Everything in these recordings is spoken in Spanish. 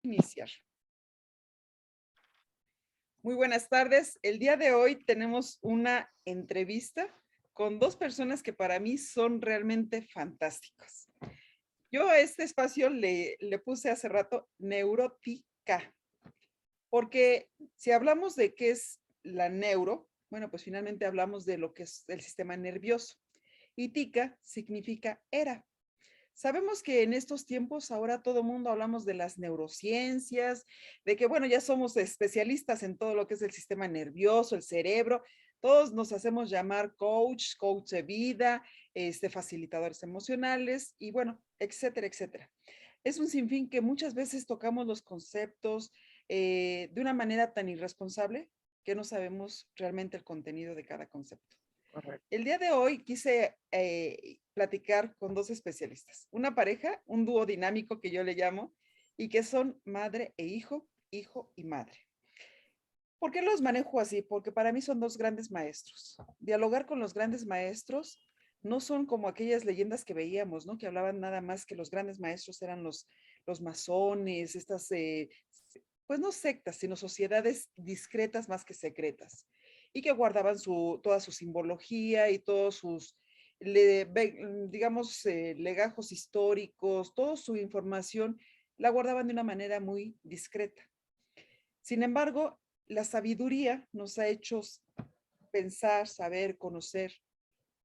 Iniciar. Muy buenas tardes. El día de hoy tenemos una entrevista con dos personas que para mí son realmente fantásticos. Yo a este espacio le puse hace rato neurótica, porque si hablamos de qué es la neuro, bueno, pues finalmente hablamos de lo que es el sistema nervioso. Y tica significa era. Sabemos que en estos tiempos ahora todo el mundo hablamos de las neurociencias, de que bueno, ya somos especialistas en todo lo que es el sistema nervioso, el cerebro. Todos nos hacemos llamar coach de vida, facilitadores emocionales y bueno, etcétera, etcétera. Es un sinfín que muchas veces tocamos los conceptos de una manera tan irresponsable que no sabemos realmente el contenido de cada concepto. Correcto. El día de hoy quise platicar con dos especialistas, una pareja, un dúo dinámico que yo le llamo, y que son madre e hijo, hijo y madre. ¿Por qué los manejo así? Porque para mí son dos grandes maestros. Dialogar con los grandes maestros no son como aquellas leyendas que veíamos, ¿no? Que hablaban nada más que los grandes maestros eran los masones, estas, pues no sectas, sino sociedades discretas más que secretas y que guardaban toda su simbología y todos sus, digamos, legajos históricos, toda su información la guardaban de una manera muy discreta. Sin embargo, la sabiduría nos ha hecho pensar, saber, conocer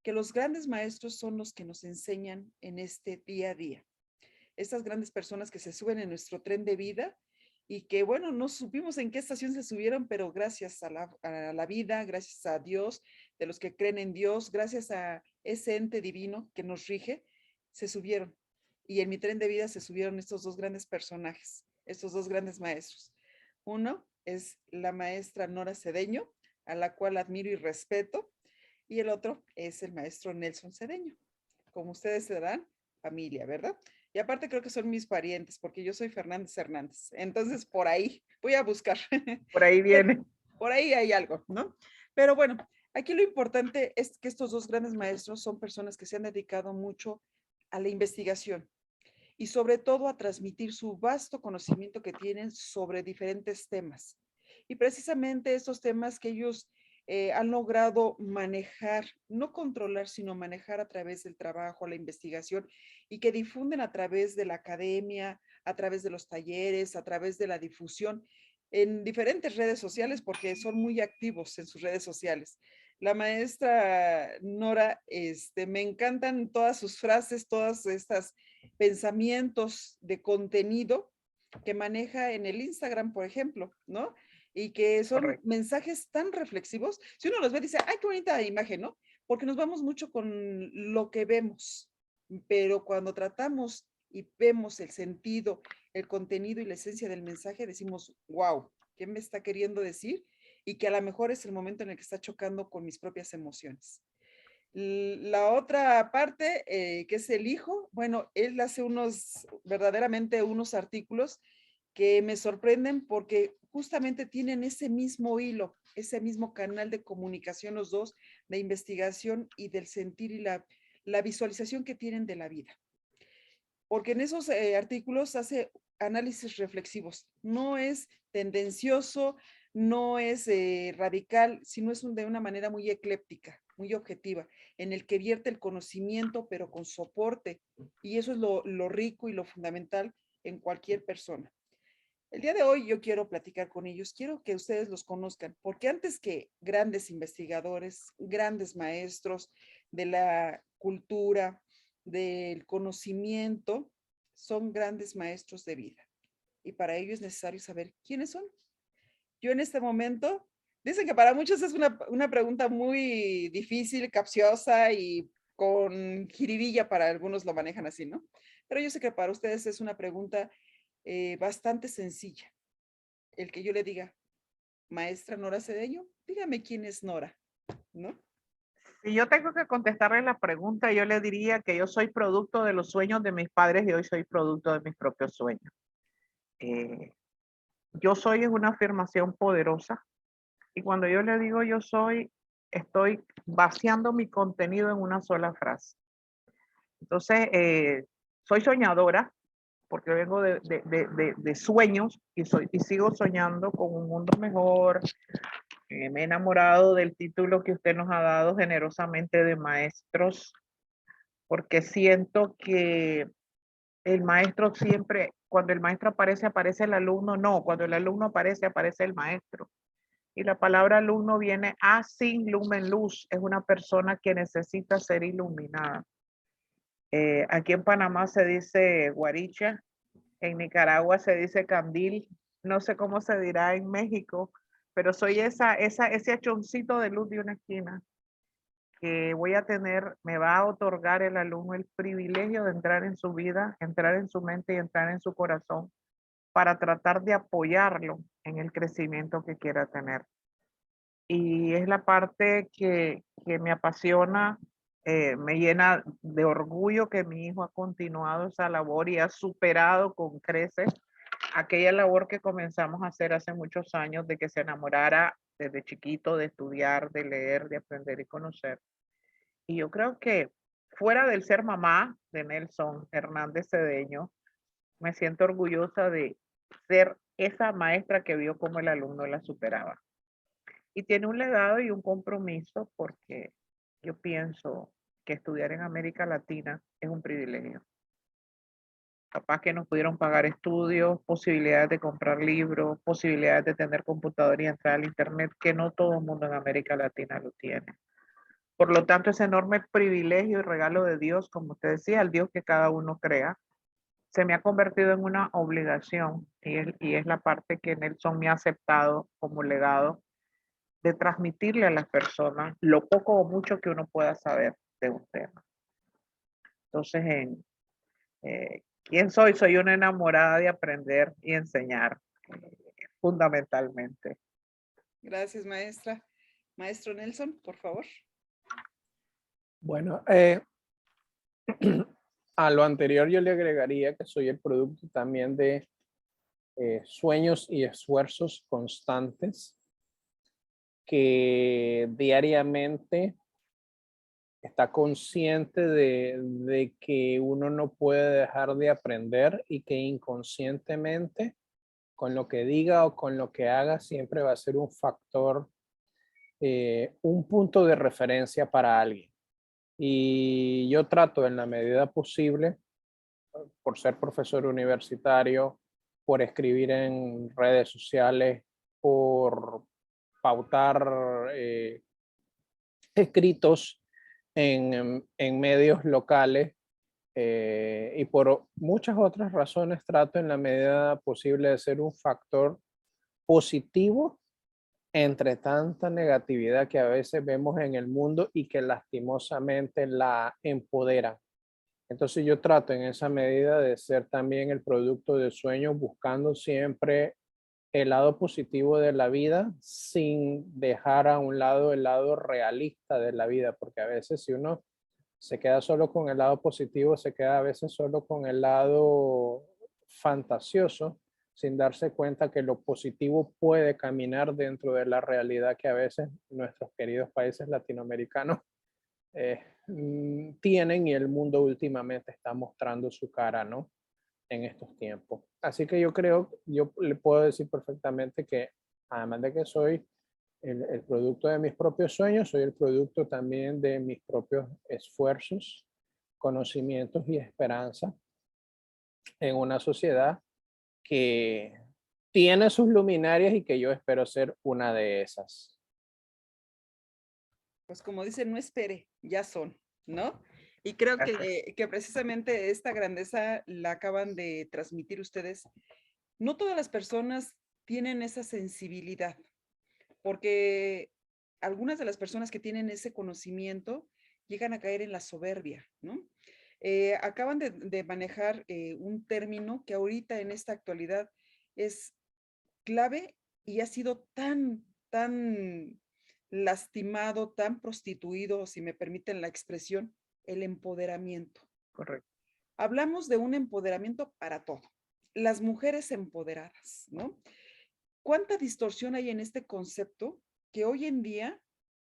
que los grandes maestros son los que nos enseñan en este día a día. Estas grandes personas que se suben en nuestro tren de vida y que, bueno, no supimos en qué estación se subieron, pero gracias a la vida, gracias a Dios, de los que creen en Dios, gracias a ese ente divino que nos rige, se subieron. Y en mi tren de vida se subieron estos dos grandes personajes, estos dos grandes maestros. Uno es la maestra Nora Cedeño, a la cual admiro y respeto, y el otro es el maestro Nelson Cedeño. Como ustedes se dan, familia, ¿verdad? Y aparte creo que son mis parientes, porque yo soy Fernández Hernández. Entonces, por ahí voy a buscar. Por ahí viene. Por ahí hay algo, ¿no? Pero bueno, aquí lo importante es que estos dos grandes maestros son personas que se han dedicado mucho a la investigación y sobre todo a transmitir su vasto conocimiento que tienen sobre diferentes temas. Y precisamente estos temas que ellos han logrado manejar, no controlar, sino manejar a través del trabajo, la investigación, y que difunden a través de la academia, a través de los talleres, a través de la difusión en diferentes redes sociales, porque son muy activos en sus redes sociales. La maestra Nora, me encantan todas sus frases, todas estas pensamientos de contenido que maneja en el Instagram, por ejemplo, ¿no? Y que son Correcto. mensajes tan reflexivos. Si uno los ve, dice, ay, qué bonita imagen, ¿no? Porque nos vamos mucho con lo que vemos, pero cuando tratamos y vemos el sentido, el contenido y la esencia del mensaje, decimos, wow, ¿qué me está queriendo decir? Y que a lo mejor es el momento en el que está chocando con mis propias emociones. La otra parte, que es el hijo, bueno, él hace verdaderamente unos artículos que me sorprenden porque justamente tienen ese mismo hilo, ese mismo canal de comunicación los dos, de investigación y del sentir y la visualización que tienen de la vida. Porque en esos artículos hace análisis reflexivos, no es tendencioso, no es radical, sino es de una manera muy ecléptica, muy objetiva, en el que vierte el conocimiento, pero con soporte. Y eso es lo rico y lo fundamental en cualquier persona. El día de hoy yo quiero platicar con ellos, quiero que ustedes los conozcan, porque antes que grandes investigadores, grandes maestros de la cultura, del conocimiento, son grandes maestros de vida. Y para ello es necesario saber quiénes son. Yo en este momento, dicen que para muchos es una pregunta muy difícil, capciosa y con jiribilla, para algunos lo manejan así, ¿no? Pero yo sé que para ustedes es una pregunta bastante sencilla. El que yo le diga, maestra Nora Cedeño, dígame quién es Nora, ¿no? Si yo tengo que contestarle la pregunta, yo le diría que yo soy producto de los sueños de mis padres y hoy soy producto de mis propios sueños. Eh, yo soy es una afirmación poderosa y cuando yo le digo yo soy, estoy vaciando mi contenido en una sola frase. Entonces, soy soñadora porque vengo de sueños y sigo soñando con un mundo mejor. Me he enamorado del título que usted nos ha dado generosamente de maestros, porque siento que el maestro siempre, cuando el maestro aparece, aparece el alumno. No, cuando el alumno aparece, aparece el maestro. Y la palabra alumno viene a sin lumen luz. Es una persona que necesita ser iluminada. Aquí en Panamá se dice guaricha, en Nicaragua se dice candil, no sé cómo se dirá en México, pero soy ese achoncito de luz de una esquina que voy a tener, me va a otorgar el alumno el privilegio de entrar en su vida, entrar en su mente y entrar en su corazón para tratar de apoyarlo en el crecimiento que quiera tener. Y es la parte que me apasiona, me llena de orgullo que mi hijo ha continuado esa labor y ha superado con creces aquella labor que comenzamos a hacer hace muchos años de que se enamorara desde chiquito de estudiar, de leer, de aprender y conocer. Y yo creo que fuera del ser mamá de Nelson Hernández Cedeño, me siento orgullosa de ser esa maestra que vio cómo el alumno la superaba. Y tiene un legado y un compromiso porque yo pienso que estudiar en América Latina es un privilegio. Capaz que nos pudieron pagar estudios, posibilidades de comprar libros, posibilidades de tener computadora y entrar al internet, que no todo el mundo en América Latina lo tiene. Por lo tanto, ese enorme privilegio y regalo de Dios, como usted decía, el Dios que cada uno crea, se me ha convertido en una obligación y es la parte que Nelson me ha aceptado como legado de transmitirle a las personas lo poco o mucho que uno pueda saber de un tema. Entonces, ¿quién soy? Soy una enamorada de aprender y enseñar, fundamentalmente. Gracias, maestra. Maestro Nelson, por favor. Bueno, a lo anterior yo le agregaría que soy el producto también de sueños y esfuerzos constantes que diariamente está consciente de que uno no puede dejar de aprender y que inconscientemente con lo que diga o con lo que haga siempre va a ser un factor, un punto de referencia para alguien. Y yo trato en la medida posible, por ser profesor universitario, por escribir en redes sociales, por pautar escritos en medios locales y por muchas otras razones trato en la medida posible de ser un factor positivo entre tanta negatividad que a veces vemos en el mundo y que lastimosamente la empodera. Entonces yo trato en esa medida de ser también el producto de sueños, buscando siempre el lado positivo de la vida sin dejar a un lado el lado realista de la vida, porque a veces si uno se queda solo con el lado positivo, se queda a veces solo con el lado fantasioso, sin darse cuenta que lo positivo puede caminar dentro de la realidad que a veces nuestros queridos países latinoamericanos tienen y el mundo últimamente está mostrando su cara, ¿no? En estos tiempos. Así que yo creo, yo le puedo decir perfectamente que además de que soy el producto de mis propios sueños, soy el producto también de mis propios esfuerzos, conocimientos y esperanza en una sociedad que tiene sus luminarias y que yo espero ser una de esas. Pues como dicen, no espere, ya son, ¿no? Y creo que precisamente esta grandeza la acaban de transmitir ustedes. No todas las personas tienen esa sensibilidad, porque algunas de las personas que tienen ese conocimiento llegan a caer en la soberbia, ¿no? Acaban de manejar un término que ahorita en esta actualidad es clave y ha sido tan lastimado, tan prostituido, si me permiten la expresión, el empoderamiento. Correcto. Hablamos de un empoderamiento para todo. Las mujeres empoderadas, ¿no? ¿Cuánta distorsión hay en este concepto que hoy en día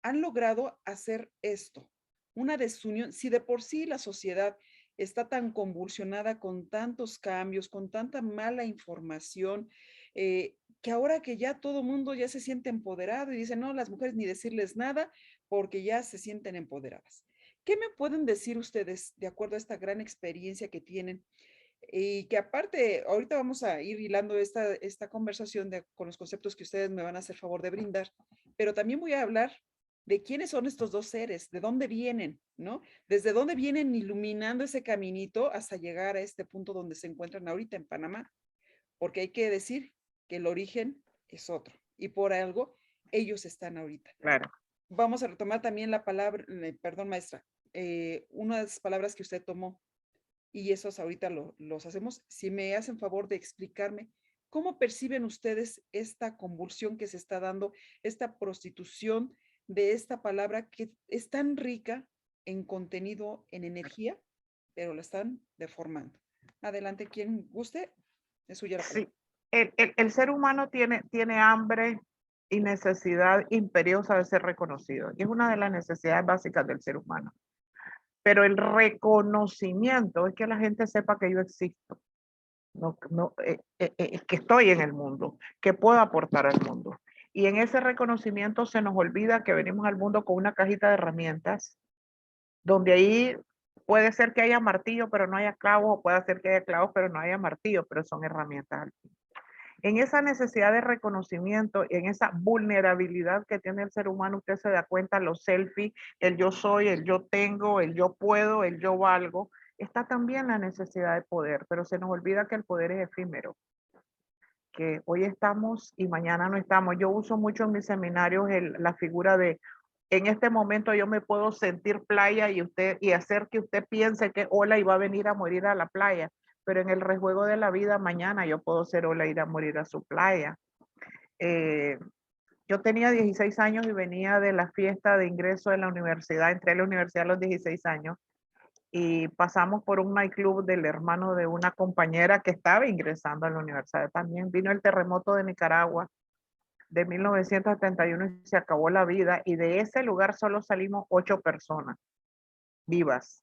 han logrado hacer esto? Una desunión, si de por sí la sociedad está tan convulsionada con tantos cambios, con tanta mala información, que ahora que ya todo mundo ya se siente empoderado y dice, no, las mujeres ni decirles nada porque ya se sienten empoderadas. ¿Qué me pueden decir ustedes de acuerdo a esta gran experiencia que tienen? Y que aparte, ahorita vamos a ir hilando esta conversación con los conceptos que ustedes me van a hacer favor de brindar, pero también voy a hablar de quiénes son estos dos seres, de dónde vienen, ¿no? Desde dónde vienen iluminando ese caminito hasta llegar a este punto donde se encuentran ahorita en Panamá, porque hay que decir que el origen es otro y por algo ellos están ahorita. Claro. Vamos a retomar también la palabra, perdón, maestra, unas palabras que usted tomó y esos ahorita los hacemos. Si me hacen favor de explicarme cómo perciben ustedes esta convulsión que se está dando, esta prostitución de esta palabra que es tan rica en contenido, en energía, pero la están deformando. Adelante, quien guste, es suya la palabra. Sí, el ser humano tiene hambre y necesidad imperiosa de ser reconocido. Y es una de las necesidades básicas del ser humano. Pero el reconocimiento es que la gente sepa que yo existo, que estoy en el mundo, que puedo aportar al mundo. Y en ese reconocimiento se nos olvida que venimos al mundo con una cajita de herramientas, donde ahí puede ser que haya martillo, pero no haya clavos, o puede ser que haya clavos, pero no haya martillo, pero son herramientas. En esa necesidad de reconocimiento, en esa vulnerabilidad que tiene el ser humano, usted se da cuenta, los selfies, el yo soy, el yo tengo, el yo puedo, el yo valgo, está también la necesidad de poder, pero se nos olvida que el poder es efímero, que hoy estamos y mañana no estamos. Yo uso mucho en mis seminarios la figura de, en este momento yo me puedo sentir playa y hacer que usted piense que hola y va a venir a morir a la playa, pero en el rejuego de la vida mañana yo puedo ser hola ir a morir a su playa. Yo tenía 16 años y venía de la fiesta de ingreso de la universidad, entré a la universidad a los 16 años y pasamos por un nightclub del hermano de una compañera que estaba ingresando a la universidad también. Vino el terremoto de Nicaragua de 1971 y se acabó la vida y de ese lugar solo salimos 8 personas vivas.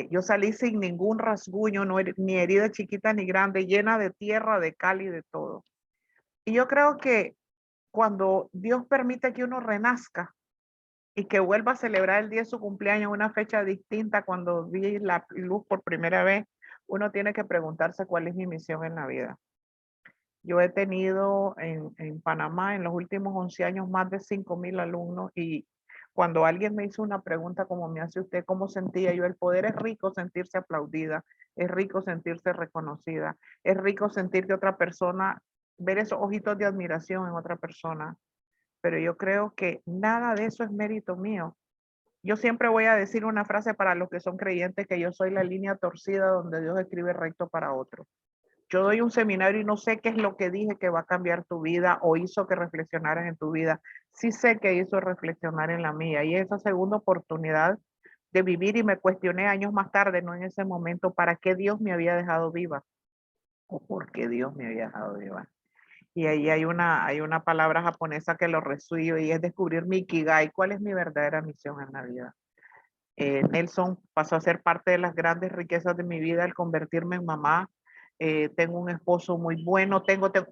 Yo salí sin ningún rasguño, ni herida chiquita ni grande, llena de tierra, de cal y de todo. Y yo creo que cuando Dios permite que uno renazca y que vuelva a celebrar el día de su cumpleaños, una fecha distinta, cuando vi la luz por primera vez, uno tiene que preguntarse cuál es mi misión en la vida. Yo he tenido en Panamá en los últimos 11 años más de 5,000 alumnos y cuando alguien me hizo una pregunta como me hace usted, ¿cómo sentía yo? El poder es rico sentirse aplaudida, es rico sentirse reconocida, es rico sentir que otra persona, ver esos ojitos de admiración en otra persona, pero yo creo que nada de eso es mérito mío. Yo siempre voy a decir una frase para los que son creyentes, que yo soy la línea torcida donde Dios escribe recto para otro. Yo doy un seminario y no sé qué es lo que dije que va a cambiar tu vida o hizo que reflexionaras en tu vida. Sí sé que hizo reflexionar en la mía y esa segunda oportunidad de vivir y me cuestioné años más tarde, no en ese momento, para qué Dios me había dejado viva o por qué Dios me había dejado viva. Y ahí hay una palabra japonesa que lo resuelve y es descubrir mi ikigai, cuál es mi verdadera misión en la vida. Nelson pasó a ser parte de las grandes riquezas de mi vida al convertirme en mamá. Tengo un esposo muy bueno,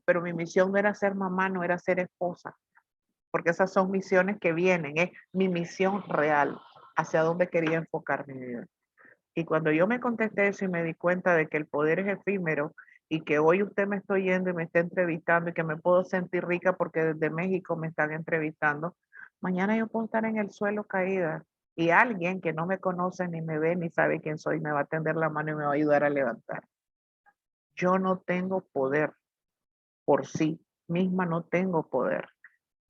pero mi misión no era ser mamá, no era ser esposa, porque esas son misiones que vienen, es mi misión real, hacia dónde quería enfocar mi vida. Y cuando yo me contesté eso y me di cuenta de que el poder es efímero y que hoy usted me está yendo y me está entrevistando y que me puedo sentir rica porque desde México me están entrevistando, mañana yo puedo estar en el suelo caída y alguien que no me conoce ni me ve ni sabe quién soy me va a tender la mano y me va a ayudar a levantar. Yo no tengo poder por sí misma, no tengo poder.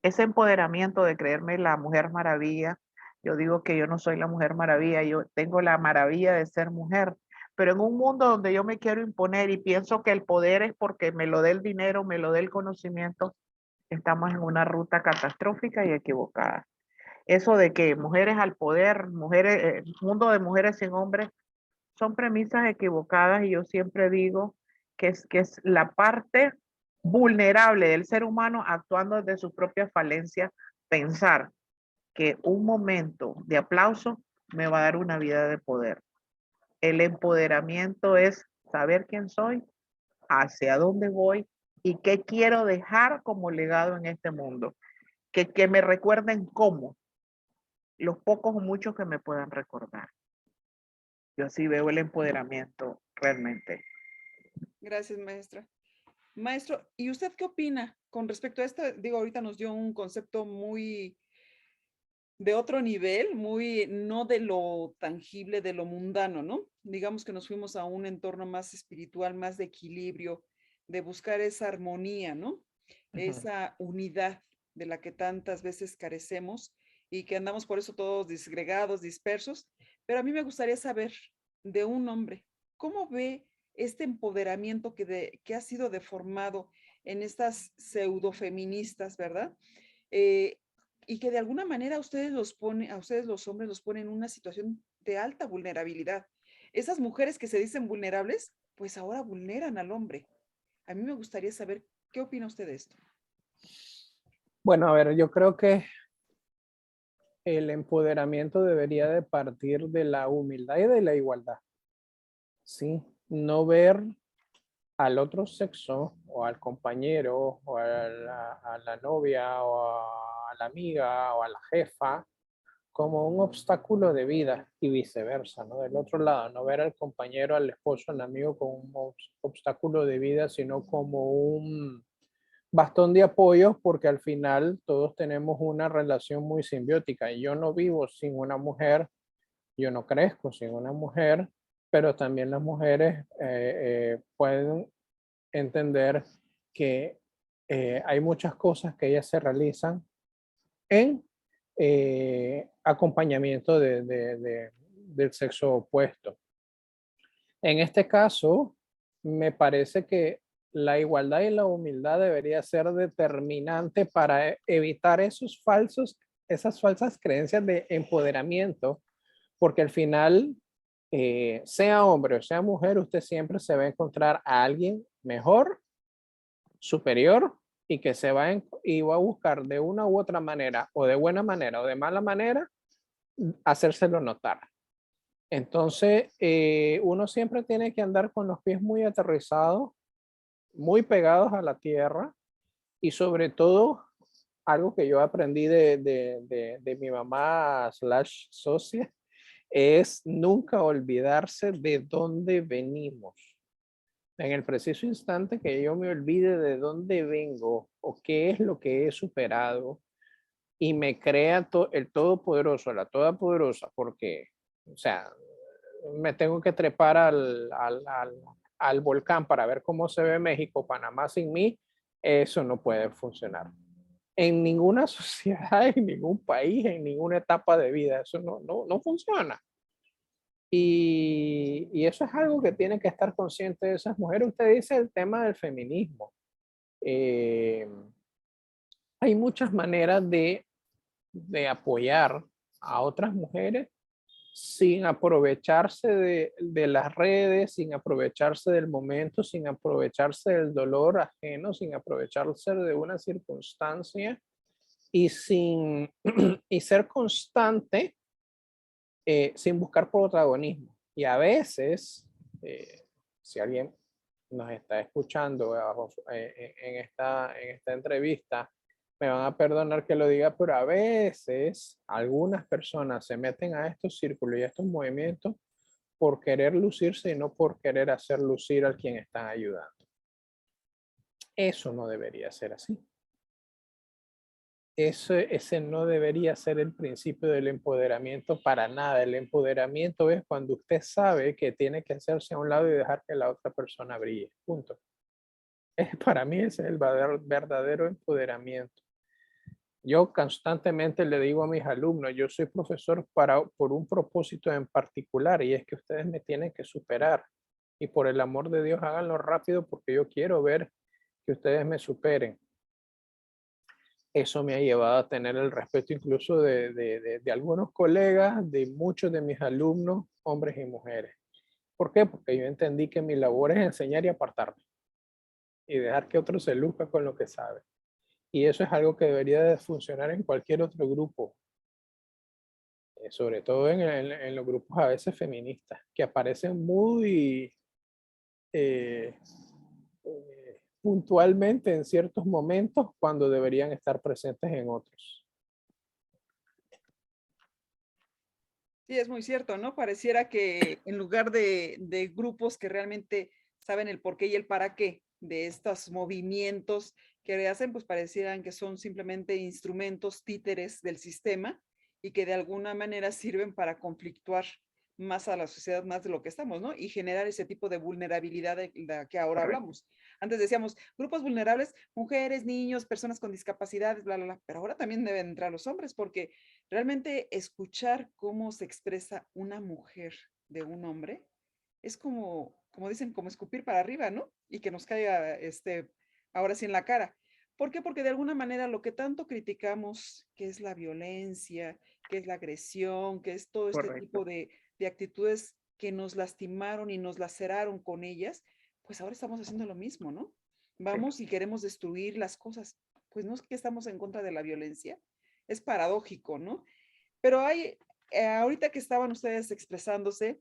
Ese empoderamiento de creerme la mujer maravilla, yo digo que yo no soy la mujer maravilla, yo tengo la maravilla de ser mujer, pero en un mundo donde yo me quiero imponer y pienso que el poder es porque me lo dé el dinero, me lo dé el conocimiento, estamos en una ruta catastrófica y equivocada. Eso de que mujeres al poder, mujeres, mundo de mujeres sin hombres, son premisas equivocadas y yo siempre digo que es la parte vulnerable del ser humano actuando desde su propia falencia, pensar que un momento de aplauso me va a dar una vida de poder. El empoderamiento es saber quién soy, hacia dónde voy y qué quiero dejar como legado en este mundo. Que me recuerden cómo, los pocos o muchos que me puedan recordar. Yo así veo el empoderamiento realmente. Gracias, maestra. Maestro, ¿y usted qué opina con respecto a esto? Digo, ahorita nos dio un concepto muy de otro nivel, muy no de lo tangible, de lo mundano, ¿no? Digamos que nos fuimos a un entorno más espiritual, más de equilibrio, de buscar esa armonía, ¿no? Esa unidad de la que tantas veces carecemos y que andamos por eso todos disgregados, dispersos. Pero a mí me gustaría saber de un hombre, ¿cómo ve este empoderamiento que ha sido deformado en estas pseudofeministas, ¿verdad? Eh, y que de alguna manera a ustedes los hombres los ponen en una situación de alta vulnerabilidad. Esas mujeres que se dicen vulnerables, pues ahora vulneran al hombre. A mí me gustaría saber qué opina usted de esto. Bueno, a ver, yo creo que el empoderamiento debería de partir de la humildad y de la igualdad. ¿Sí? No ver al otro sexo o al compañero o a la novia o a la amiga o a la jefa como un obstáculo de vida y viceversa, ¿no? Del otro lado, no ver al compañero, al esposo, al amigo como un obstáculo de vida, sino como un bastón de apoyo, porque al final todos tenemos una relación muy simbiótica. Y yo no vivo sin una mujer, yo no crezco sin una mujer, pero también las mujeres pueden entender que hay muchas cosas que ellas se realizan en acompañamiento del sexo opuesto. En este caso, me parece que la igualdad y la humildad debería ser determinante para evitar esas falsas creencias de empoderamiento, porque al final, sea hombre o sea mujer, usted siempre se va a encontrar a alguien mejor, superior, y que y va a buscar de una u otra manera, o de buena manera o de mala manera, hacérselo notar. Entonces, uno siempre tiene que andar con los pies muy aterrizados, muy pegados a la tierra, y sobre todo, algo que yo aprendí de mi mamá slash socia, es nunca olvidarse de dónde venimos. En el preciso instante que yo me olvide de dónde vengo o qué es lo que he superado y me crea el todopoderoso, la todopoderosa, porque, o sea, me tengo que trepar al volcán para ver cómo se ve México, Panamá sin mí, eso no puede funcionar. En ninguna sociedad, en ningún país, en ninguna etapa de vida, eso no funciona. Y eso es algo que tienen que estar conscientes de esas mujeres. Usted dice el tema del feminismo. Eh, Hay muchas maneras de apoyar a otras mujeres sin aprovecharse de las redes, sin aprovecharse del momento, sin aprovecharse del dolor ajeno, sin aprovecharse de una circunstancia y y ser constante, sin buscar protagonismo. Y a veces, si alguien nos está escuchando en esta entrevista, me van a perdonar que lo diga, pero a veces algunas personas se meten a estos círculos y a estos movimientos por querer lucirse y no por querer hacer lucir al quien están ayudando. Eso no debería ser así. Ese no debería ser el principio del empoderamiento para nada. El empoderamiento es cuando usted sabe que tiene que hacerse a un lado y dejar que la otra persona brille. Punto. Para mí ese es el verdadero empoderamiento. Yo constantemente le digo a mis alumnos, yo soy profesor por un propósito en particular, y es que ustedes me tienen que superar. Y por el amor de Dios, háganlo rápido porque yo quiero ver que ustedes me superen. Eso me ha llevado a tener el respeto incluso de algunos colegas, de muchos de mis alumnos, hombres y mujeres. ¿Por qué? Porque yo entendí que mi labor es enseñar y apartarme y dejar que otros se luzca con lo que sabe. Y eso es algo que debería de funcionar en cualquier otro grupo. sobre todo en los grupos a veces feministas, que aparecen muy eh, puntualmente en ciertos momentos cuando deberían estar presentes en otros. Sí, es muy cierto, ¿no? Pareciera que en lugar de grupos que realmente saben el por qué y el para qué de estos movimientos que hacen, pues parecieran que son simplemente instrumentos títeres del sistema y que de alguna manera sirven para conflictuar más a la sociedad, más de lo que estamos, ¿no? Y generar ese tipo de vulnerabilidad de la que ahora Correcto. hablamos. Antes decíamos grupos vulnerables, mujeres, niños, personas con discapacidades, bla, bla, bla, pero ahora también deben entrar los hombres porque realmente escuchar cómo se expresa una mujer de un hombre es como dicen, como escupir para arriba, ¿no? Y que nos caiga ahora sí en la cara. ¿Por qué? Porque de alguna manera lo que tanto criticamos, que es la violencia, que es la agresión, que es todo este tipo Correcto. de actitudes que nos lastimaron y nos laceraron con ellas, pues ahora estamos haciendo lo mismo, ¿no? Sí. Vamos y queremos destruir las cosas. Pues no es que estamos en contra de la violencia, es paradójico, ¿no? Pero hay, ahorita que estaban ustedes expresándose,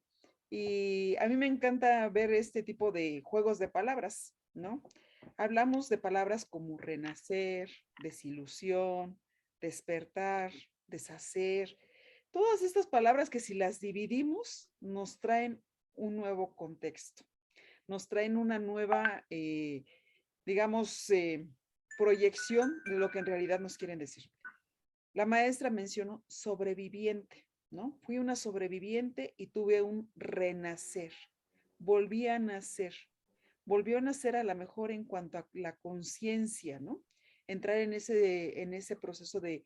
y a mí me encanta ver este tipo de juegos de palabras, ¿no? Hablamos de palabras como renacer, desilusión, despertar, deshacer, todas estas palabras que si las dividimos nos traen un nuevo contexto, nos traen una nueva, digamos, proyección de lo que en realidad nos quieren decir. La maestra mencionó sobreviviente, ¿no? Fui una sobreviviente y tuve un renacer. Volví a nacer. Volvió a nacer a lo mejor en cuanto a la conciencia, ¿no? Entrar en ese proceso de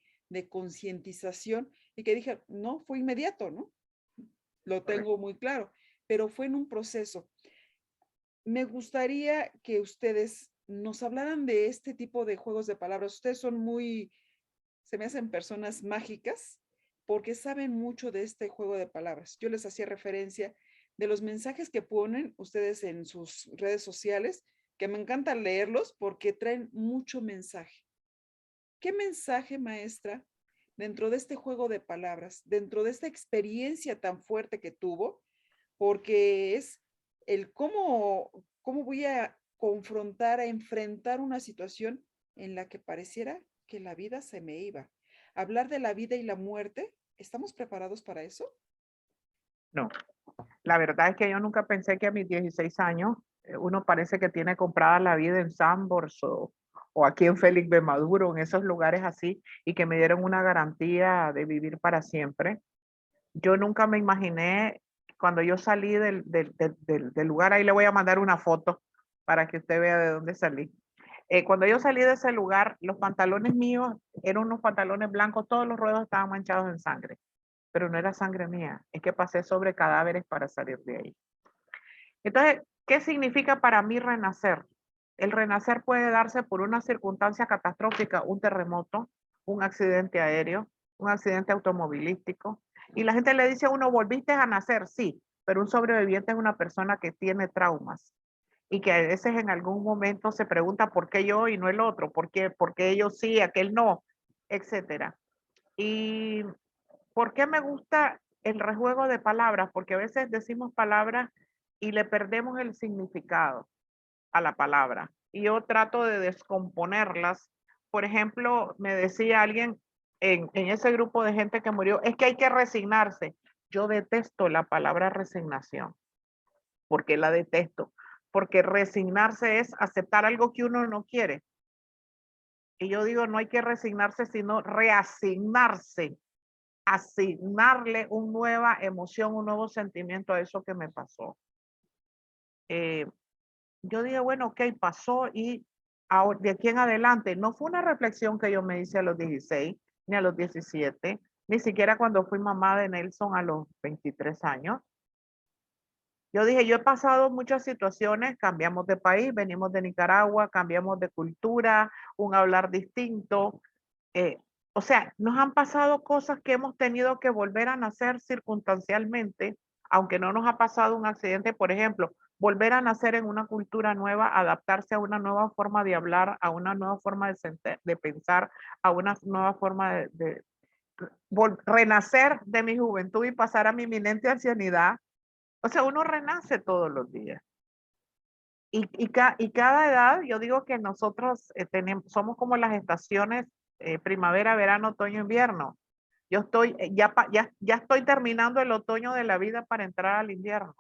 concientización y que dije, no, fue inmediato, ¿no? Lo tengo Correcto. muy claro, pero fue en un proceso. Me gustaría que ustedes nos hablaran de este tipo de juegos de palabras. Ustedes son muy, se me hacen personas mágicas porque saben mucho de este juego de palabras. Yo les hacía referencia de los mensajes que ponen ustedes en sus redes sociales, que me encanta leerlos porque traen mucho mensaje. ¿Qué mensaje, maestra, dentro de este juego de palabras, dentro de esta experiencia tan fuerte que tuvo, porque es el cómo voy a confrontar, a enfrentar una situación en la que pareciera que la vida se me iba? Hablar de la vida y la muerte, ¿estamos preparados para eso? No, la verdad es que yo nunca pensé que a mis 16 años uno parece que tiene comprada la vida en Sambors o aquí en Félix B. Maduro, en esos lugares así, y que me dieron una garantía de vivir para siempre. Yo nunca me imaginé cuando yo salí del lugar, ahí le voy a mandar una foto para que usted vea de dónde salí. Cuando yo salí de ese lugar, los pantalones míos eran unos pantalones blancos, todos los ruedos estaban manchados en sangre, pero no era sangre mía, es que pasé sobre cadáveres para salir de ahí. Entonces, ¿qué significa para mí renacer? El renacer puede darse por una circunstancia catastrófica, un terremoto, un accidente aéreo, un accidente automovilístico. Y la gente le dice a uno, volviste a nacer, sí, pero un sobreviviente es una persona que tiene traumas y que a veces en algún momento se pregunta por qué yo y no el otro, por qué ellos sí, aquel no, etcétera. Y ¿por qué me gusta el rejuego de palabras? Porque a veces decimos palabras y le perdemos el significado a la palabra. Y yo trato de descomponerlas. Por ejemplo, me decía alguien en ese grupo de gente que murió, es que hay que resignarse. Yo detesto la palabra resignación. ¿Por qué la detesto? Porque resignarse es aceptar algo que uno no quiere. Y yo digo, no hay que resignarse, sino reasignarse, asignarle una nueva emoción, un nuevo sentimiento a eso que me pasó. Yo dije, bueno, ok, pasó y ahora, de aquí en adelante, no fue una reflexión que yo me hice a los 16, ni a los 17, ni siquiera cuando fui mamá de Nelson a los 23 años. Yo dije, yo he pasado muchas situaciones, cambiamos de país, venimos de Nicaragua, cambiamos de cultura, un hablar distinto. eh, o sea, nos han pasado cosas que hemos tenido que volver a nacer circunstancialmente, aunque no nos ha pasado un accidente, por ejemplo, volver a nacer en una cultura nueva, adaptarse a una nueva forma de hablar, a una nueva forma de pensar, a una nueva forma renacer de mi juventud y pasar a mi inminente ancianidad. O sea, uno renace todos los días. Y cada edad, yo digo que nosotros somos como las estaciones primavera, verano, otoño, invierno. Yo estoy, ya estoy terminando el otoño de la vida para entrar al invierno.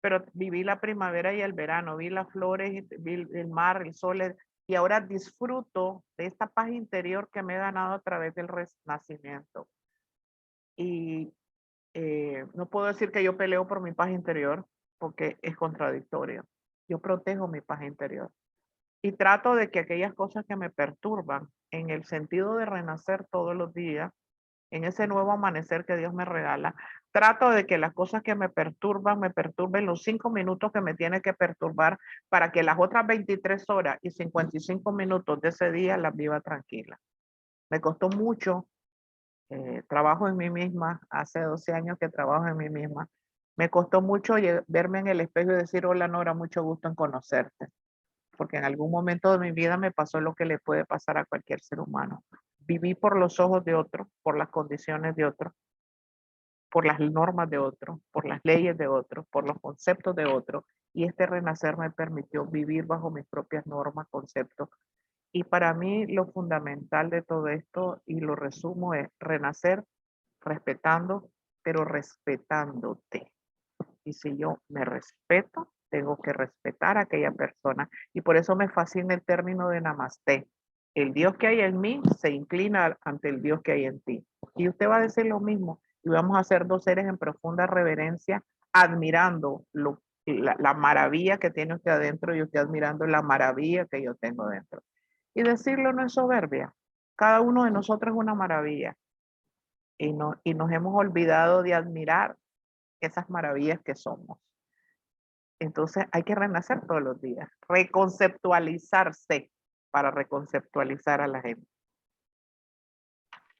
Pero viví la primavera y el verano, vi las flores, vi el mar, el sol, y ahora disfruto de esta paz interior que me he ganado a través del renacimiento. Y no puedo decir que yo peleo por mi paz interior, porque es contradictorio. Yo protejo mi paz interior. Y trato de que aquellas cosas que me perturban, en el sentido de renacer todos los días, en ese nuevo amanecer que Dios me regala, trato de que las cosas que me perturben los 5 minutos que me tiene que perturbar para que las otras 23 horas y 55 minutos de ese día las viva tranquila. Me costó mucho, trabajo en mí misma, hace 12 años que trabajo en mí misma, me costó mucho verme en el espejo y decir, hola Nora, mucho gusto en conocerte, porque en algún momento de mi vida me pasó lo que le puede pasar a cualquier ser humano. Viví por los ojos de otro, por las condiciones de otro, por las normas de otro, por las leyes de otro, por los conceptos de otro, y este renacer me permitió vivir bajo mis propias normas, conceptos. Y para mí lo fundamental de todo esto, y lo resumo, es renacer respetando, pero respetándote. Y si yo me respeto, tengo que respetar a aquella persona. Y por eso me fascina el término de Namaste. El Dios que hay en mí se inclina ante el Dios que hay en ti. Y usted va a decir lo mismo. Y vamos a ser dos seres en profunda reverencia, admirando la maravilla que tiene usted adentro y usted admirando la maravilla que yo tengo dentro. Y decirlo no es soberbia. Cada uno de nosotros es una maravilla. Y nos hemos olvidado de admirar esas maravillas que somos. Entonces hay que renacer todos los días, reconceptualizarse para reconceptualizar a la gente.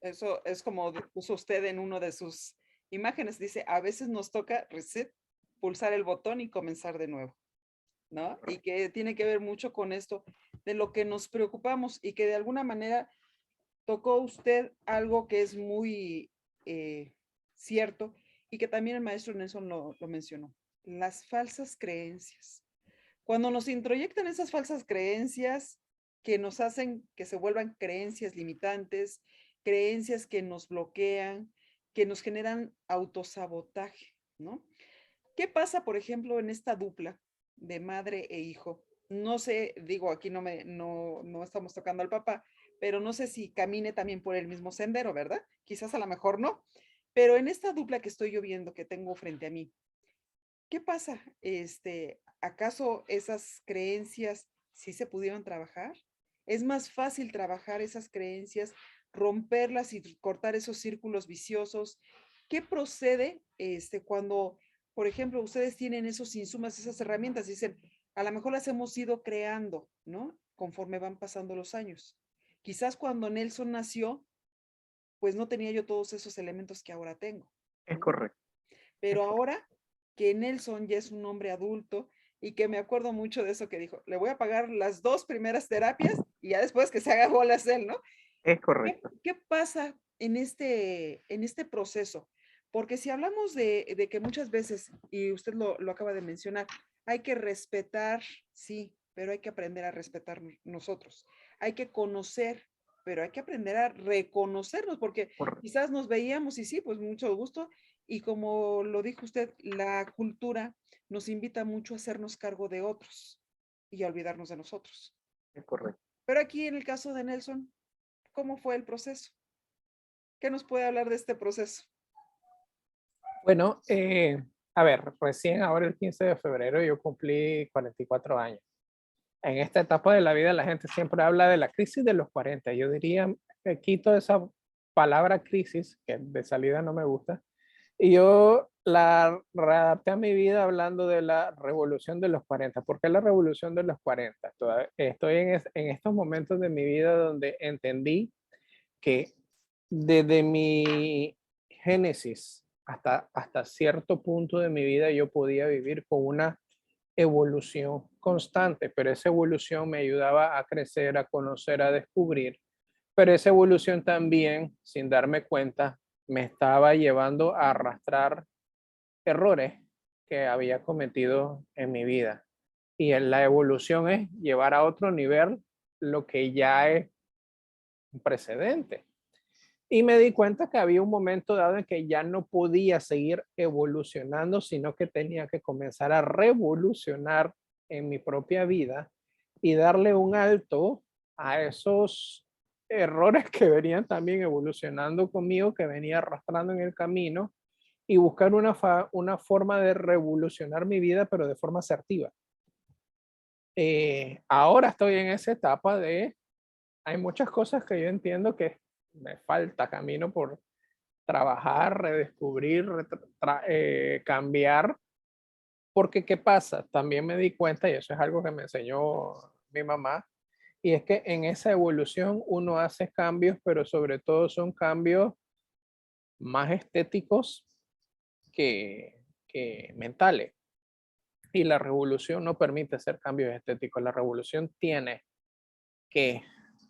Eso es como puso usted en uno de sus imágenes, dice, a veces nos toca reset, pulsar el botón y comenzar de nuevo, ¿no? Y que tiene que ver mucho con esto de lo que nos preocupamos y que de alguna manera tocó usted algo que es muy cierto y que también el maestro Nelson lo mencionó, las falsas creencias. Cuando nos introyectan esas falsas creencias que nos hacen que se vuelvan creencias limitantes, creencias que nos bloquean, que nos generan autosabotaje, ¿no? ¿Qué pasa, por ejemplo, en esta dupla de madre e hijo? No sé, digo, aquí no estamos tocando al papá, pero no sé si camine también por el mismo sendero, ¿verdad? Quizás a lo mejor no, pero en esta dupla que estoy yo viendo, que tengo frente a mí, ¿qué pasa? ¿Acaso esas creencias sí se pudieron trabajar? ¿Es más fácil trabajar esas creencias, romperlas y cortar esos círculos viciosos? ¿Qué procede cuando, por ejemplo, ustedes tienen esos insumos, esas herramientas? Dicen, a lo mejor las hemos ido creando, ¿no? Conforme van pasando los años. Quizás cuando Nelson nació, pues no tenía yo todos esos elementos que ahora tengo. Es correcto. Pero ahora que Nelson ya es un hombre adulto y que me acuerdo mucho de eso que dijo, le voy a pagar las 2 primeras terapias y ya después que se haga bolas él, ¿no? Es correcto. ¿Qué pasa en este proceso? Porque si hablamos de que muchas veces, y usted lo acaba de mencionar, hay que respetar, sí, pero hay que aprender a respetar nosotros. Hay que conocer, pero hay que aprender a reconocernos, porque Correcto. quizás nos veíamos y sí, pues mucho gusto. Y como lo dijo usted, la cultura nos invita mucho a hacernos cargo de otros y a olvidarnos de nosotros. Es correcto. Pero aquí en el caso de Nelson, ¿cómo fue el proceso? ¿Qué nos puede hablar de este proceso? Bueno, a ver, recién ahora el 15 de febrero yo cumplí 44 años. En esta etapa de la vida la gente siempre habla de la crisis de los 40. Yo diría, quito esa palabra crisis, que de salida no me gusta, y yo la readapté a mi vida hablando de la revolución de los 40. ¿Por qué la revolución de los 40? Estoy en estos momentos de mi vida donde entendí que desde mi génesis hasta cierto punto de mi vida yo podía vivir con una evolución constante, pero esa evolución me ayudaba a crecer, a conocer, a descubrir Pero esa evolución también, sin darme cuenta, me estaba llevando a arrastrar errores que había cometido en mi vida. Y la evolución es llevar a otro nivel lo que ya es un precedente. Y me di cuenta que había un momento dado en que ya no podía seguir evolucionando, sino que tenía que comenzar a revolucionar en mi propia vida y darle un alto a esos errores que venían también evolucionando conmigo, que venía arrastrando en el camino, y buscar una forma de revolucionar mi vida, pero de forma asertiva. Ahora estoy en esa etapa de, hay muchas cosas que yo entiendo que me falta camino por trabajar, redescubrir, cambiar, porque ¿qué pasa? También me di cuenta, y eso es algo que me enseñó mi mamá, y es que en esa evolución uno hace cambios, pero sobre todo son cambios más estéticos que mentales. Y la revolución no permite hacer cambios estéticos. La revolución tiene que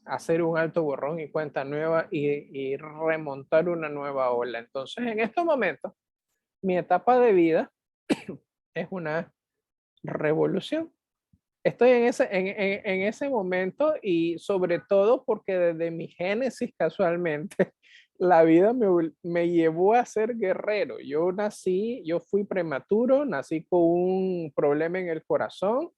hacer un alto borrón y cuenta nueva y remontar una nueva ola. Entonces, en estos momentos, mi etapa de vida es una revolución. Estoy en ese momento y sobre todo porque desde mi génesis casualmente la vida me llevó a ser guerrero. Yo fui prematuro, nací con un problema en el corazón.